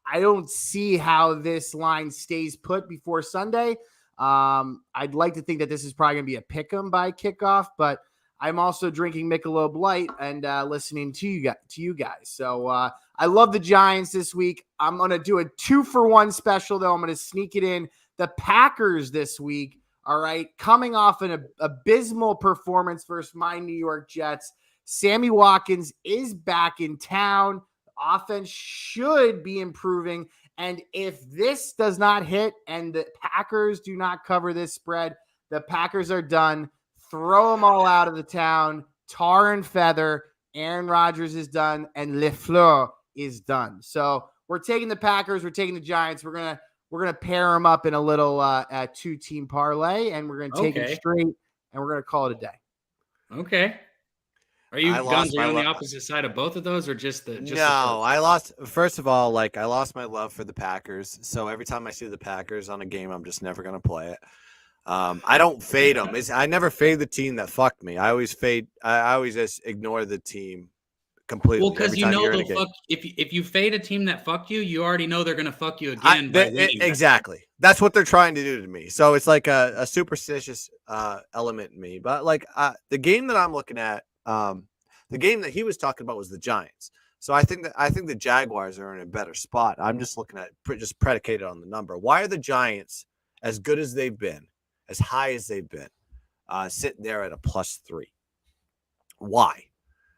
I don't see how this line stays put before Sunday. I'd like to think that this is probably going to be a pick 'em by kickoff, but I'm also drinking Michelob Light and listening to you guys. So I love the Giants this week. I'm going to do a 2-for-1 special, though. I'm going to sneak it in. The Packers this week, all right, coming off an abysmal performance versus my New York Jets. Sammy Watkins is back in town. Offense should be improving. And if this does not hit and the Packers do not cover this spread, the Packers are done. Throw them all out of the town. Tar and feather. Aaron Rodgers is done, and LeFleur is done. So we're taking the Packers. We're taking the Giants. We're gonna pair them up in a little 2-team parlay, and we're gonna take it straight, and we're gonna call it a day. Okay. Are you Guns? Are you on the opposite side of both of those, or just the? I lost. First of all, I lost my love for the Packers. So every time I see the Packers on a game, I'm just never gonna play it. I don't fade them. I never fade the team that fucked me. I always just ignore the team completely. Well, because they'll fuck. If you fade a team that fucked you, you already know they're gonna fuck you again. Exactly. That's what they're trying to do to me. So it's like a superstitious element in me. But the game that I'm looking at. The game that he was talking about was the Giants. So I think the Jaguars are in a better spot. I'm just looking at just predicated on the number. Why are the Giants as good as they've been, as high as they've been, sitting there at a +3? Why?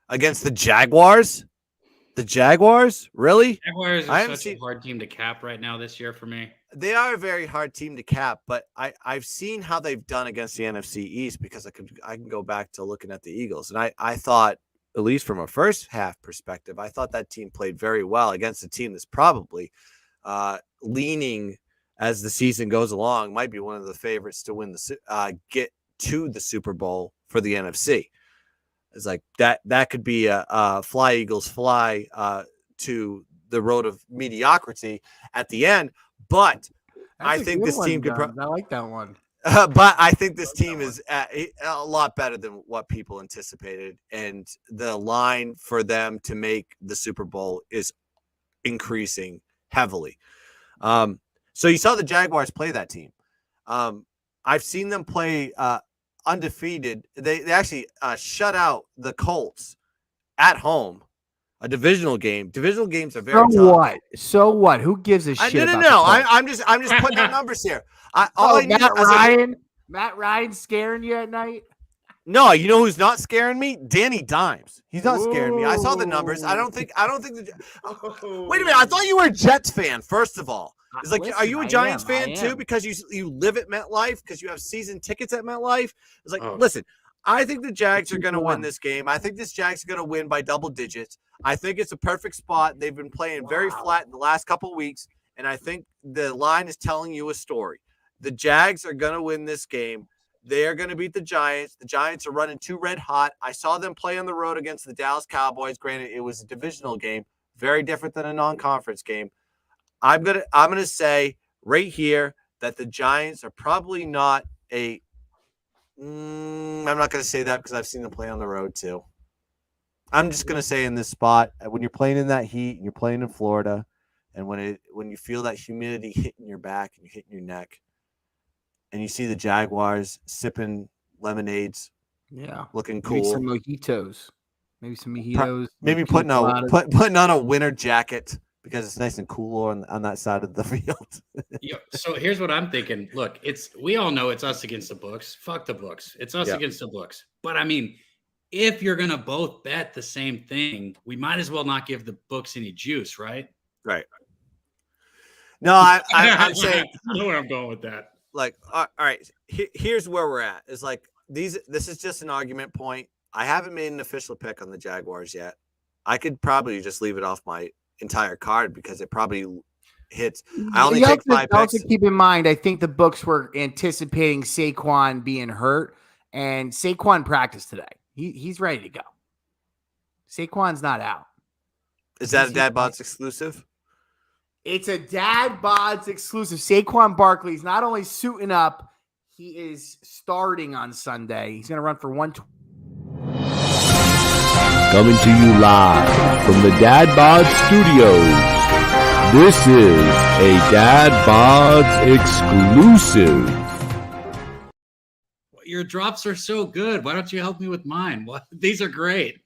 Against the Jaguars? The Jaguars? Really? Jaguars are such a hard team to cap right now this year for me. They are a very hard team to cap, but I've seen how they've done against the NFC East because I can go back to looking at the Eagles. And I thought, at least from a first half perspective, I thought that team played very well against a team that's probably leaning as the season goes along, might be one of the favorites to win get to the Super Bowl for the NFC. It's like that could be a fly Eagles fly to the road of mediocrity at the end. But I think this team could. I like that one. But I think this team is a lot better than what people anticipated, and the line for them to make the Super Bowl is increasing heavily. So you saw the Jaguars play that team. I've seen them play undefeated. They actually shut out the Colts at home. A divisional game. Divisional games are very tough. So what? Who gives a shit? No. I'm just putting out numbers here. Matt Ryan scaring you at night? No, you know who's not scaring me? Danny Dimes. He's not scaring me. I saw the numbers. I don't think wait a minute. I thought you were a Jets fan, first of all. It's like, are you a Giants fan too? Because you live at MetLife, because you have season tickets at MetLife? It's like, listen, I think the Jags are going to win this game. I think this Jags are going to win by double digits. I think it's a perfect spot. They've been playing very flat in the last couple of weeks, and I think the line is telling you a story. The Jags are going to win this game. They are going to beat the Giants. The Giants are running too red hot. I saw them play on the road against the Dallas Cowboys. Granted, it was a divisional game, very different than a non-conference game. I'm gonna say right here that the Giants are probably not I'm not going to say that because I've seen them play on the road too. I'm just gonna say in this spot, when you're playing in that heat and you're playing in Florida, and when you feel that humidity hitting your back and hitting your neck, and you see the Jaguars sipping lemonades, looking Maybe some cool, mojitos. Maybe some mojitos. maybe putting on a winter jacket because it's nice and cool on that side of the field. So here's what I'm thinking. Look, we all know it's us against the books. Fuck the books. It's us against the books. But I mean, if you're gonna both bet the same thing, we might as well not give the books any juice, right? Right. No, I'm saying. I know where I'm going with that. Like, all right, here's where we're at. Is like this is just an argument point. I haven't made an official pick on the Jaguars yet. I could probably just leave it off my entire card because it probably hits. I only take 5 picks. Also keep in mind, I think the books were anticipating Saquon being hurt, and Saquon practiced today. He's ready to go. Saquon's not out. Is that a DadBodd's exclusive? It's a DadBodd's exclusive. Saquon Barkley's not only suiting up, he is starting on Sunday. He's going to run for 120. Coming to you live from the DadBodd Studios. This is a DadBodd's exclusive. Your drops are so good. Why don't you help me with mine? These are great.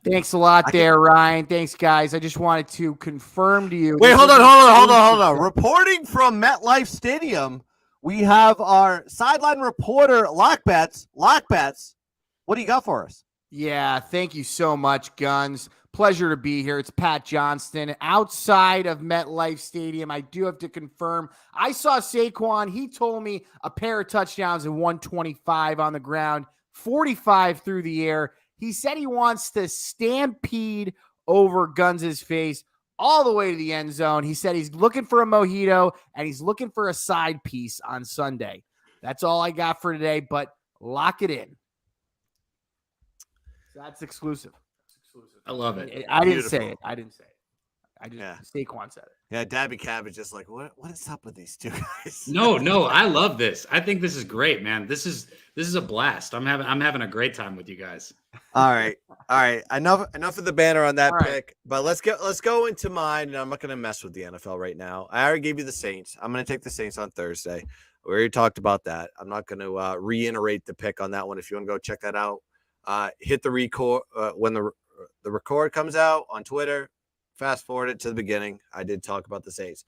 Thanks a lot there, Ryan. Thanks, guys. I just wanted to confirm to you. Wait, hold on. Reporting from MetLife Stadium, we have our sideline reporter, Lockbets. What do you got for us? Yeah, thank you so much, Guns. Pleasure to be here. It's Pat Johnston outside of MetLife Stadium. I do have to confirm. I saw Saquon. He told me a pair of touchdowns and 125 on the ground, 45 through the air. He said he wants to stampede over Guns' face all the way to the end zone. He said he's looking for a mojito and he's looking for a side piece on Sunday. That's all I got for today, but lock it in. That's exclusive. I love it. I didn't say it. I just Saquon said it. Yeah, Dabby Cab is just like, what is up with these two guys? No, I love this. I think this is great, man. This is a blast. I'm having a great time with you guys. All right. Enough of the banner on that pick. But let's go into mine, and I'm not going to mess with the NFL right now. I already gave you the Saints. I'm going to take the Saints on Thursday. We already talked about that. I'm not going to reiterate the pick on that one. If you want to go check that out, hit the record when the record comes out on Twitter. Fast forward it to the beginning. I did talk about the Saints.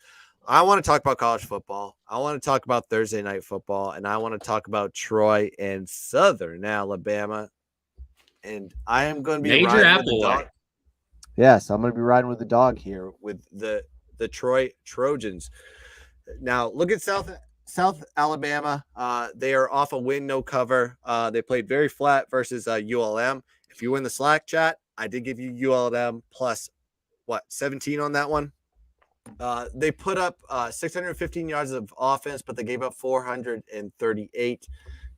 I want to talk about college football. I want to talk about Thursday night football, and I want to talk about Troy and Southern Alabama. And I am going to be Major riding Apple with the dog. Yes, I'm going to be riding with the dog here with the Troy Trojans. Now, look at South Alabama. They are off a win, no cover. They played very flat versus ULM. If you win the Slack chat, I did give you ULM plus 17 on that one. They put up 615 yards of offense, but they gave up 438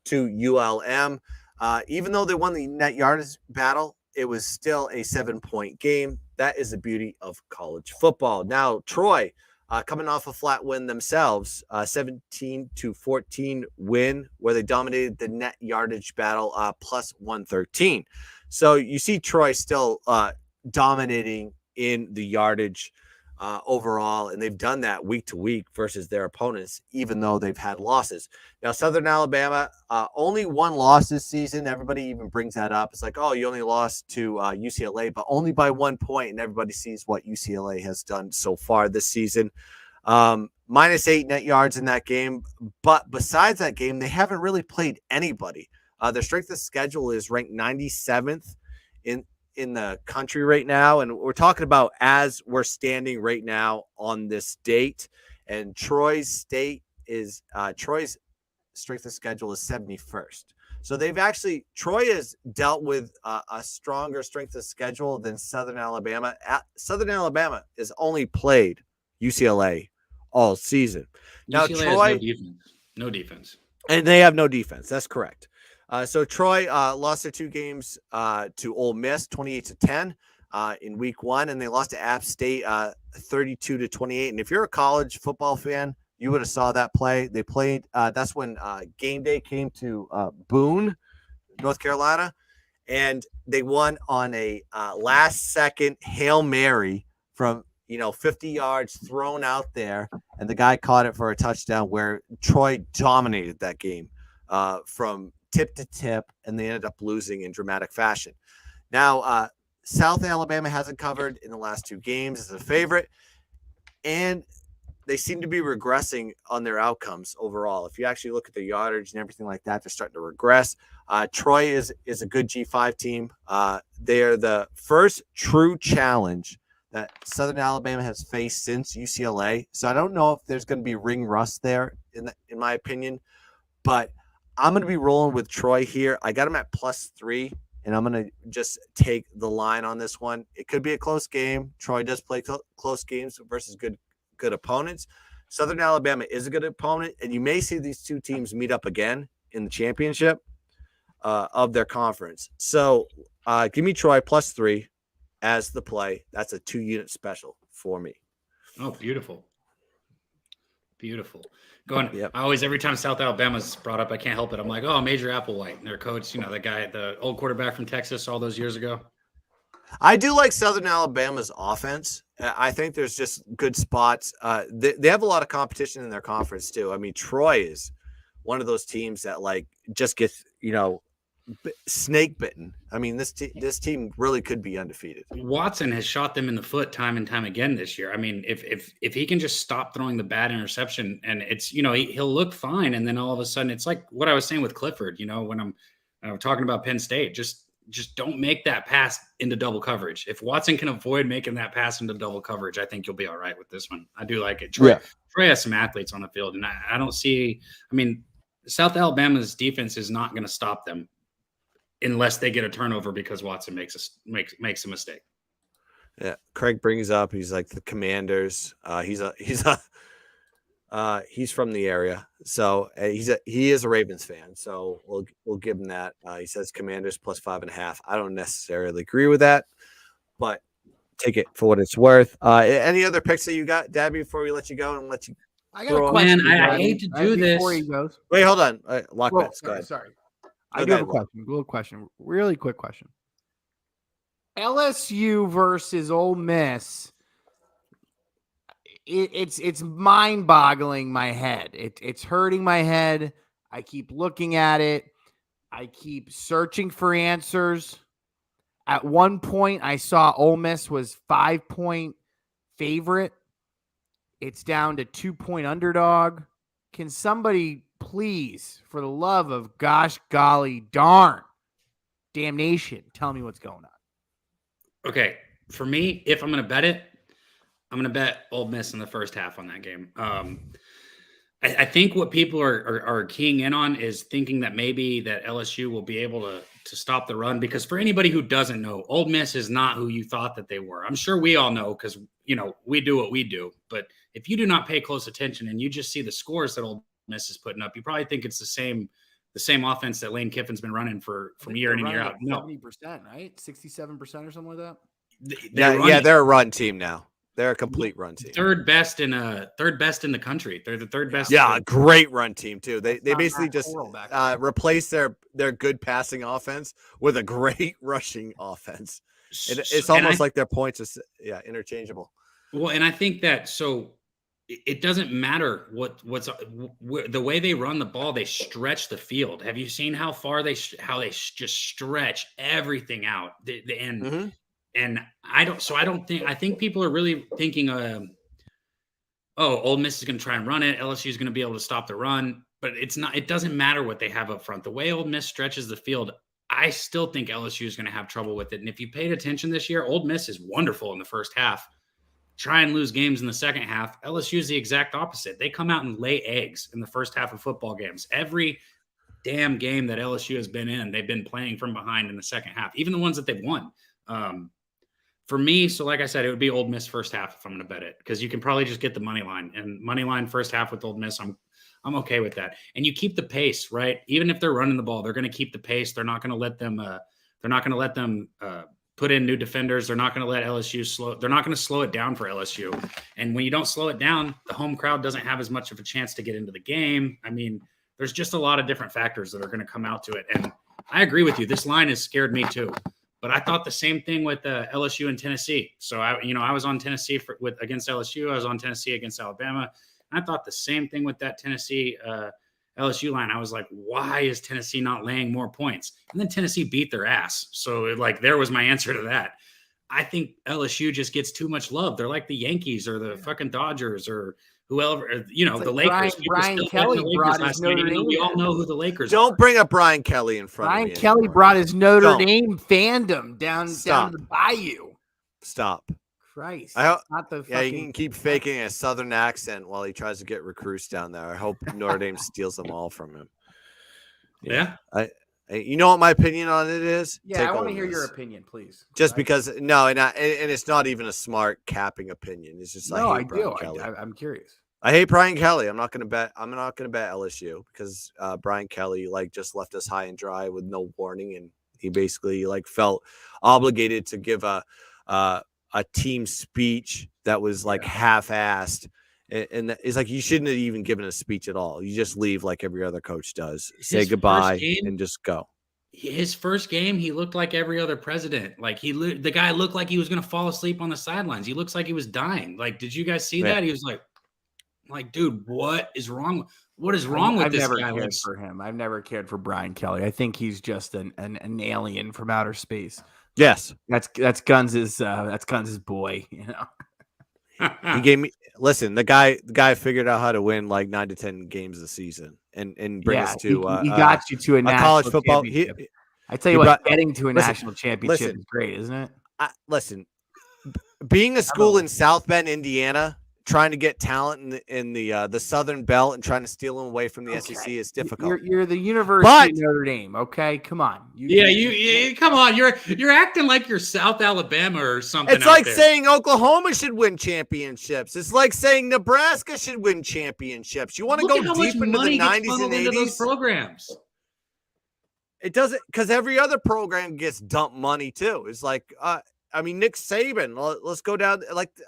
to ULM. Even though they won the net yardage battle, it was still a 7-point game. That is the beauty of college football. Now, Troy, coming off a flat win themselves, 17-14 win where they dominated the net yardage battle, plus 113. So you see Troy still dominating in the yardage overall, and they've done that week to week versus their opponents, even though they've had losses. Now, Southern Alabama, only one loss this season. Everybody even brings that up. It's like, oh, you only lost to UCLA, but only by 1 point, and everybody sees what UCLA has done so far this season. -8 net yards in that game, but besides that game, they haven't really played anybody. Their strength of schedule is ranked 97th in the country right now, and we're talking about as we're standing right now on this date. And Troy's strength of schedule is 71st. So Troy has dealt with a stronger strength of schedule than Southern Alabama. Southern Alabama has only played UCLA all season. Now UCLA Troy has no defense, and they have no defense. That's correct. So Troy lost their 2 games to Ole Miss, 28-10 in week 1, and they lost to App State 32-28. And if you're a college football fan, you would have saw that play. They played. That's when game day came to Boone, North Carolina, and they won on a last-second Hail Mary from 50 yards thrown out there, and the guy caught it for a touchdown where Troy dominated that game from tip to tip, and they ended up losing in dramatic fashion. Now, South Alabama hasn't covered in the last 2 games as a favorite, and they seem to be regressing on their outcomes overall. If you actually look at the yardage and everything like that, they're starting to regress. Troy is a good G5 team. They are the first true challenge that Southern Alabama has faced since UCLA. So I don't know if there's going to be ring rust there, in my opinion. But I'm going to be rolling with Troy here. I got them at +3, and I'm going to just take the line on this one. It could be a close game. Troy does play close games versus good opponents. Southern Alabama is a good opponent, and you may see these 2 teams meet up again in the championship of their conference. So give me Troy +3 as the play. That's a 2-unit special for me. Oh, beautiful. Yep. I always, every time South Alabama's brought up, I can't help it. I'm like, oh, Major Applewhite, their coach, the guy, the old quarterback from Texas all those years ago. I do like Southern Alabama's offense. I think there's just good spots. They have a lot of competition in their conference too. I mean, Troy is one of those teams that just gets, snake bitten. I mean, this team really could be undefeated. Watson has shot them in the foot time and time again this year. I mean, if he can just stop throwing the bad interception, and it's he'll look fine, and then all of a sudden it's like what I was saying with Clifford. When I'm talking about Penn State, just don't make that pass into double coverage. If Watson can avoid making that pass into double coverage, I think you'll be all right with this one. I do like it. Troy has some athletes on the field, and I don't see. I mean, South Alabama's defense is not going to stop them unless they get a turnover because Watson makes a mistake. Yeah, Craig brings up he's like the Commanders. He's from the area, so he is a Ravens fan. So we'll give him that. He says Commanders +5.5. I don't necessarily agree with that, but take it for what it's worth. Any other picks that you got, Dabby, before we let you go and let you? I got a question. I hate to do this. Before he goes. Wait, hold on. Lock bets. Go ahead. Sorry. I do have a question. A little question. Really quick question. LSU versus Ole Miss. It's mind-boggling my head. It's hurting my head. I keep looking at it. I keep searching for answers. At one point, I saw Ole Miss was 5-point favorite. It's down to 2-point underdog. Can somebody please, for the love of gosh golly darn damnation, tell me what's going on? Okay, for me, if I'm going to bet it, I'm going to bet Ole Miss in the first half on that game. I think what people are keying in on is thinking that maybe that LSU will be able to stop the run, because for anybody who doesn't know, Ole Miss is not who you thought that they were. I'm sure we all know because, we do what we do. But if you do not pay close attention and you just see the scores that Ole Miss is putting up, you probably think it's the same offense that Lane Kiffin's been running from year in and year out. No, 70%, right? 67% or something like that. They're a run team now. They're a complete run team. Third best in the country. They're the third best. Yeah, great run team too. They basically just replace their good passing offense with a great rushing offense. It's almost like their points is interchangeable. Well, and I think that it doesn't matter what's the way they run the ball. They stretch the field. Have you seen how far they just stretch everything out? The end. Mm-hmm. And I think people are really thinking, Ole Miss is going to try and run it. LSU is going to be able to stop the run, but it doesn't matter what they have up front. The way Ole Miss stretches the field, I still think LSU is going to have trouble with it. And if you paid attention this year, Ole Miss is wonderful in the first half. Try and lose games in the second half. LSU is the exact opposite. They come out and lay eggs in the first half of football games. Every damn game that LSU has been in, they've been playing from behind in the second half, even the ones that they've won. For me, so like I said, it would be Ole Miss first half if I'm going to bet it, because you can probably just get the money line, and money line first half with Ole Miss. I'm okay with that. And you keep the pace, right? Even if they're running the ball, they're going to keep the pace. They're not going to let them. Put in new defenders. They're not going to let LSU slow. They're not going to slow it down for LSU. And when you don't slow it down, the home crowd doesn't have as much of a chance to get into the game. I mean, there's just a lot of different factors that are going to come out to it. And I agree with you. This line has scared me too. But I thought the same thing with LSU and Tennessee. So I was on Tennessee against LSU. I was on Tennessee against Alabama. And I thought the same thing with that Tennessee LSU line. I was like, why is Tennessee not laying more points? And then Tennessee beat their ass. So there was my answer to that. I think LSU just gets too much love. They're like the Yankees or the fucking Dodgers or whoever, the Lakers. Brian Kelly brought his Notre Dame. We all know who the Lakers Don't are. bring up Brian Kelly in front of me. Brian Kelly anymore. brought his Notre Dame fandom down Stop. to the bayou. Stop. Christ. Not the he can keep faking a Southern accent while he tries to get recruits down there. I hope Notre Dame steals them all from him. Yeah. You know what my opinion on it is? Yeah, I want to hear your opinion, please. Just because and it's not even a smart capping opinion. It's just I do. I'm curious. I hate Brian Kelly. I'm not gonna bet LSU because Brian Kelly just left us high and dry with no warning, and he basically felt obligated to give a team speech that was half-assed. And it's you shouldn't have even given a speech at all. You just leave like every other coach does. Say goodbye and just go. His first game, he looked like every other president. The guy looked like he was going to fall asleep on the sidelines. He looks like he was dying. Did you guys see that? He was like, dude, what is wrong? What is wrong with this guy? I've never cared for him. I've never cared for Brian Kelly. I think he's just an alien from outer space. Yes, that's Guns' boy. He gave me. Listen, the guy figured out how to win 9 to 10 games a season and bring us to. He got you to a college football. I tell you what, getting to a national championship is great, isn't it? Listen, being a school in South Bend, Indiana, trying to get talent in the Southern Belt and trying to steal them away from the SEC is difficult. You're the University of Notre Dame, okay? Come on. Come on. You're acting like you're South Alabama or something. It's like saying Oklahoma should win championships. It's like saying Nebraska should win championships. You want to go deep into the 90s and 80s? Those programs. It doesn't, because every other program gets dumped money too. It's Nick Saban. Let's go down.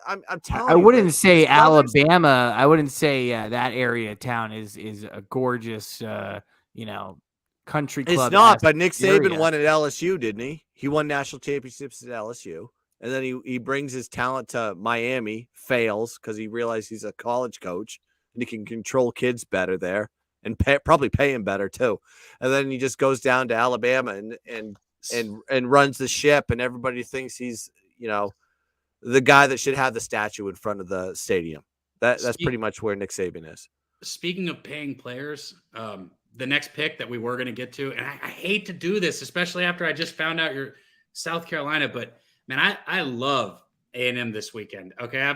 I'm telling you. I wouldn't say Alabama. I wouldn't say that area of town is a gorgeous, country club. It's not, but Nick Saban won at LSU, didn't he? He won national championships at LSU, and then he brings his talent to Miami, fails because he realized he's a college coach and he can control kids better there and probably pay him better too. And then he just goes down to Alabama and runs the ship, and everybody thinks he's the guy that should have the statue in front of the stadium. That's pretty much where Nick Saban is. Speaking of paying players, the next pick that we were going to get to, and I hate to do this, especially after I just found out you're South Carolina, but man, I love A&M this weekend. Okay, I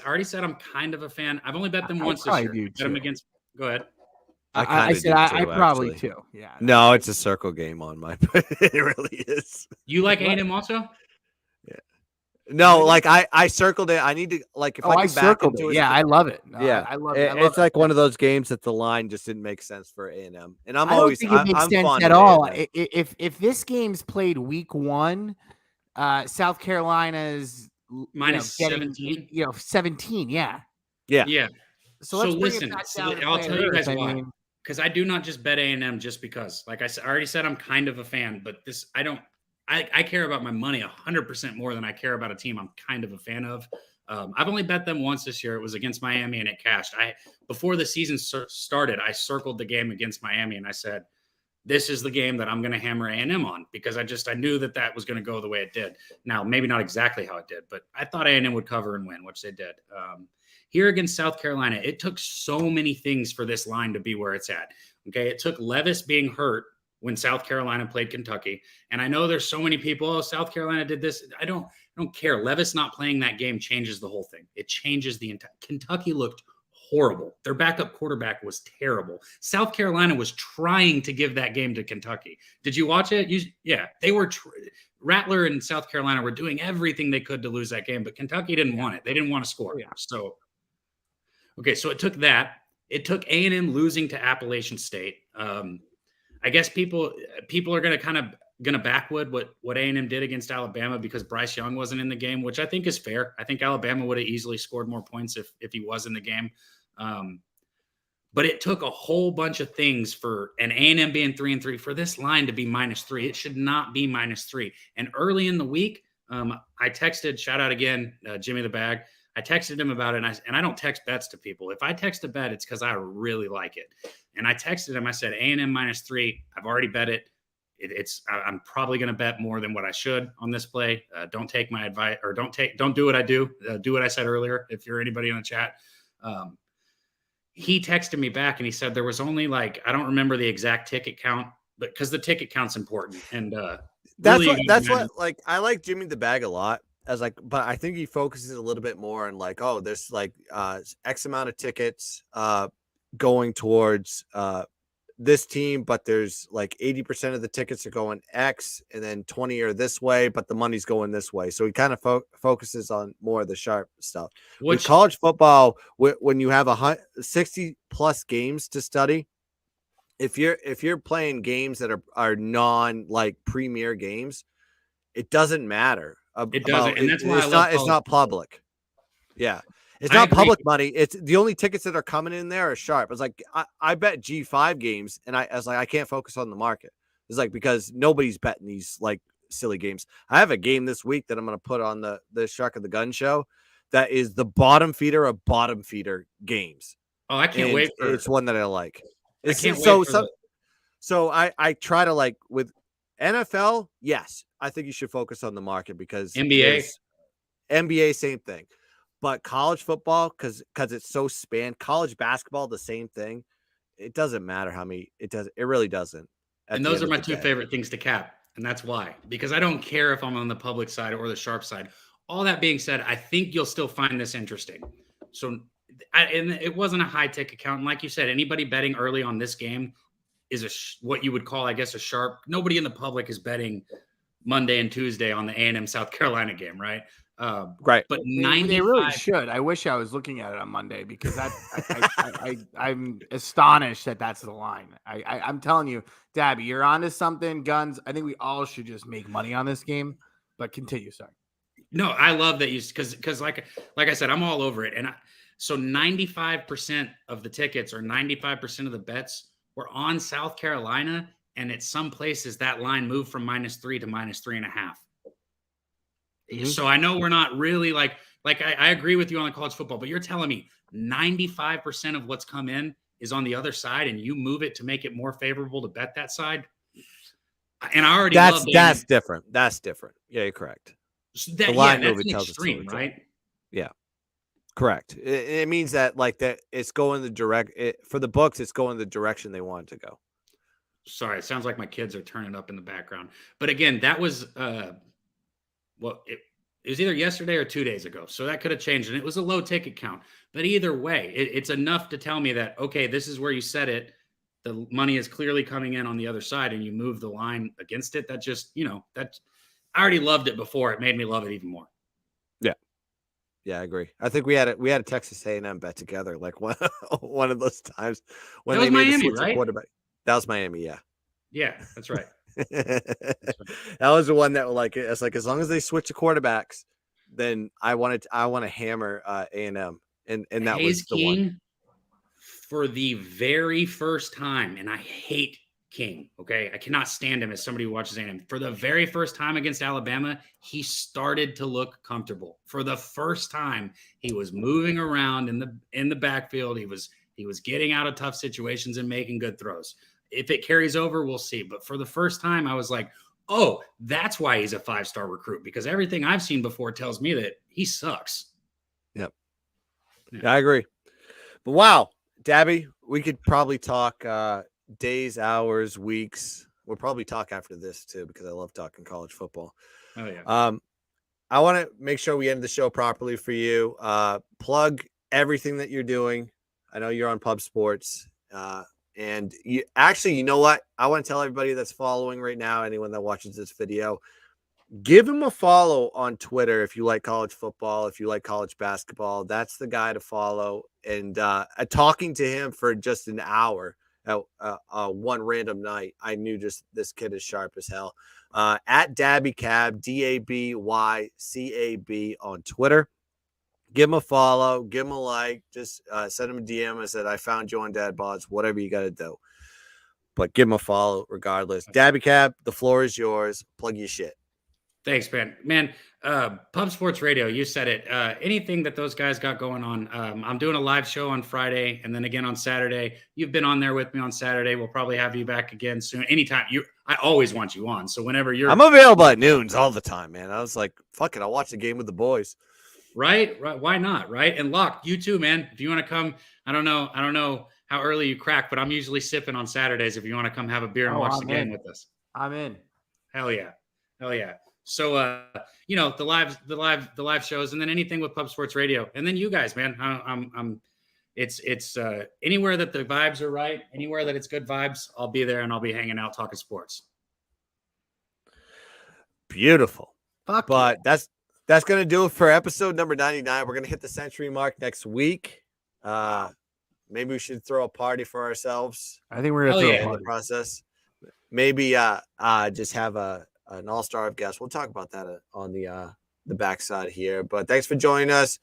already said I'm kind of a fan. I've only bet them once this year. Bet them against. Go ahead. I said I probably too. Yeah. No, it's a circle game on my. It really is. You like A&M also? Yeah. No, I circled it. I need to if I can back into it. Yeah, I love it. Yeah, I love it. It's like one of those games that the line just didn't make sense for A&M, and I don't think it makes sense at all. If this game's played week 1, South Carolina's minus 17. 17. Yeah. So listen, I'll tell you guys why. Because I do not just bet A&M just because. Like I already said, I'm kind of a fan, but I care about my money 100% more than I care about a team I'm kind of a fan of. I've only bet them once this year. It was against Miami, and it cashed. Before the season started, I circled the game against Miami, and I said, this is the game that I'm going to hammer A&M on because I knew that was going to go the way it did. Now, maybe not exactly how it did, but I thought A&M would cover and win, which they did. Here against South Carolina, it took so many things for this line to be where it's at. Okay, it took Levis being hurt when South Carolina played Kentucky. And I know there's so many people, South Carolina did this. I don't care. Levis not playing that game changes the whole thing. It changes the entire. Kentucky looked horrible. Their backup quarterback was terrible. South Carolina was trying to give that game to Kentucky. Did you watch it? They were. Rattler and South Carolina were doing everything they could to lose that game, but Kentucky didn't want it. They didn't want to score. So it took that. It took A&M losing to Appalachian State. I guess people are going to backwood what A&M did against Alabama because Bryce Young wasn't in the game, which I think is fair. I think Alabama would have easily scored more points if he was in the game. But it took a whole bunch of things for an A&M being 3-3 for this line to be -3. It should not be -3. And early in the week, I texted, shout out again, Jimmy the Bag. I texted him about it, and I don't text bets to people. If I text a bet, it's because I really like it. And I texted him. I said, A&M -3. I've already bet it. I'm probably going to bet more than what I should on this play. Don't take my advice, or don't do what I do. Do what I said earlier. If you're anybody in the chat. He texted me back and he said there was only like, I don't remember the exact ticket count, but because the ticket count's important. And that's what like, I like Jimmy the Bag a lot as like, but I think he focuses a little bit more on like, oh, there's like X amount of tickets going towards this team, but there's like 80% of the tickets are going X and then 20 are this way, but the money's going this way. So he kind of focuses on more of the sharp stuff. With college football, when you have 60 plus games to study, if you're playing games that are non like premier games, it doesn't matter. It doesn't, and that's why it's not public. Yeah. It's not public money. It's the only tickets that are coming in there are sharp. It's like I bet G5 games, and I was like, I can't focus on the market. It's like because nobody's betting these like silly games. I have a game this week that I'm going to put on the Shark of the Gun show. That is the bottom feeder of bottom feeder games. Oh, I can't wait! It's one that I like. I can't wait. So I try to like with NFL. Yes, I think you should focus on the market because NBA same thing. But college football, because it's so spanned, college basketball, the same thing. It doesn't matter how many. It really doesn't. And those are my two favorite things to cap, and that's why. Because I don't care if I'm on the public side or the sharp side. All that being said, I think you'll still find this interesting. So, and it wasn't a high ticket count. And like you said, anybody betting early on this game is what you would call, I guess, a sharp. Nobody in the public is betting Monday and Tuesday on the A&M South Carolina game, right? Right, but they really should. I wish I was looking at it on Monday because I'm astonished that that's the line. I'm telling you, Dabby, you're onto something. Guns. I think we all should just make money on this game. But continue, sorry. No, I love that you because like I said, I'm all over it. And so 95% of the tickets or 95% of the bets were on South Carolina, and at some places that line moved from -3 to -3.5. Mm-hmm. So I know we're not really like I agree with you on the college football, but you're telling me 95% of what's come in is on the other side, and you move it to make it more favorable to bet that side. And I already that's different. That's different. Yeah, you're correct. So that's an extreme, right? Yeah, correct. It means that like that it's going for the books. It's going the direction they want it to go. Sorry, it sounds like my kids are turning up in the background. But again, that was it was either yesterday or 2 days ago. So that could have changed. And it was a low ticket count. But either way, it's enough to tell me that, okay, this is where you set it. The money is clearly coming in on the other side and you move the line against it. That just, I already loved it before. It made me love it even more. Yeah. Yeah, I agree. I think we had a Texas A&M bet together. Like one of those times when they made the switch to quarterback. That was Miami. Yeah. Yeah, that's right. That was the one that it's like as long as they switch to quarterbacks, then I want to hammer A&M, and that was the one for the very first time. And I hate King. Okay, I cannot stand him as somebody who watches A&M. For the very first time against Alabama, he started to look comfortable. For the first time, he was moving around in the backfield. He was getting out of tough situations and making good throws. If it carries over, we'll see. But for the first time, I was like, oh, that's why he's a 5-star recruit, because everything I've seen before tells me that he sucks. Yep. Yeah, I agree. But wow, Dabby, we could probably talk days, hours, weeks. We'll probably talk after this too, because I love talking college football. Oh, yeah. I want to make sure we end the show properly for you. Plug everything that you're doing. I know you're on Pub Sports. And you know what? I want to tell everybody that's following right now, anyone that watches this video, give him a follow on Twitter if you like college football, if you like college basketball. That's the guy to follow. And talking to him for just an hour one random night, I knew just this kid is sharp as hell. At DabbyCab, DABYCAB on Twitter. Give him a follow, give him a like, just send him a DM. I said, I found you on DadBods, whatever you got to do. But give him a follow regardless. Dabby Cap, the floor is yours. Plug your shit. Thanks, man. Pub Sports Radio, you said it. Anything that those guys got going on, I'm doing a live show on Friday and then again on Saturday. You've been on there with me on Saturday. We'll probably have you back again soon. Anytime. I always want you on. So whenever you're... I'm available at noons all the time, man. I was like, fuck it. I'll watch the game with the boys. Right. Why not? Right. And Locke, you too, man. If you want to come, I don't know how early you crack, but I'm usually sipping on Saturdays. If you want to come have a beer and watch the game with us. I'm in. Hell yeah. So, the live shows, and then anything with Pub Sports Radio, and then you guys, man, it's anywhere that the vibes are right, anywhere that it's good vibes, I'll be there and I'll be hanging out talking sports. Beautiful. Fuck but yeah. That's going to do it for episode number 99. We're going to hit the century mark next week. Maybe we should throw a party for ourselves. I think we're going to throw a in party. the process. Maybe just have an all-star of guests. We'll talk about that on the backside here. But thanks for joining us.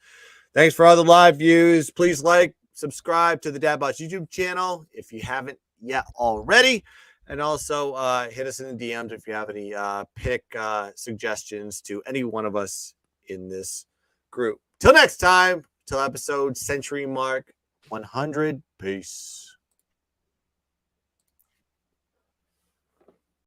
Thanks for all the live views. Please like, subscribe to the DadBods YouTube channel if you haven't yet already. And also hit us in the DMs if you have any pick suggestions to any one of us in this group. Till next time, till episode century mark 100. Peace.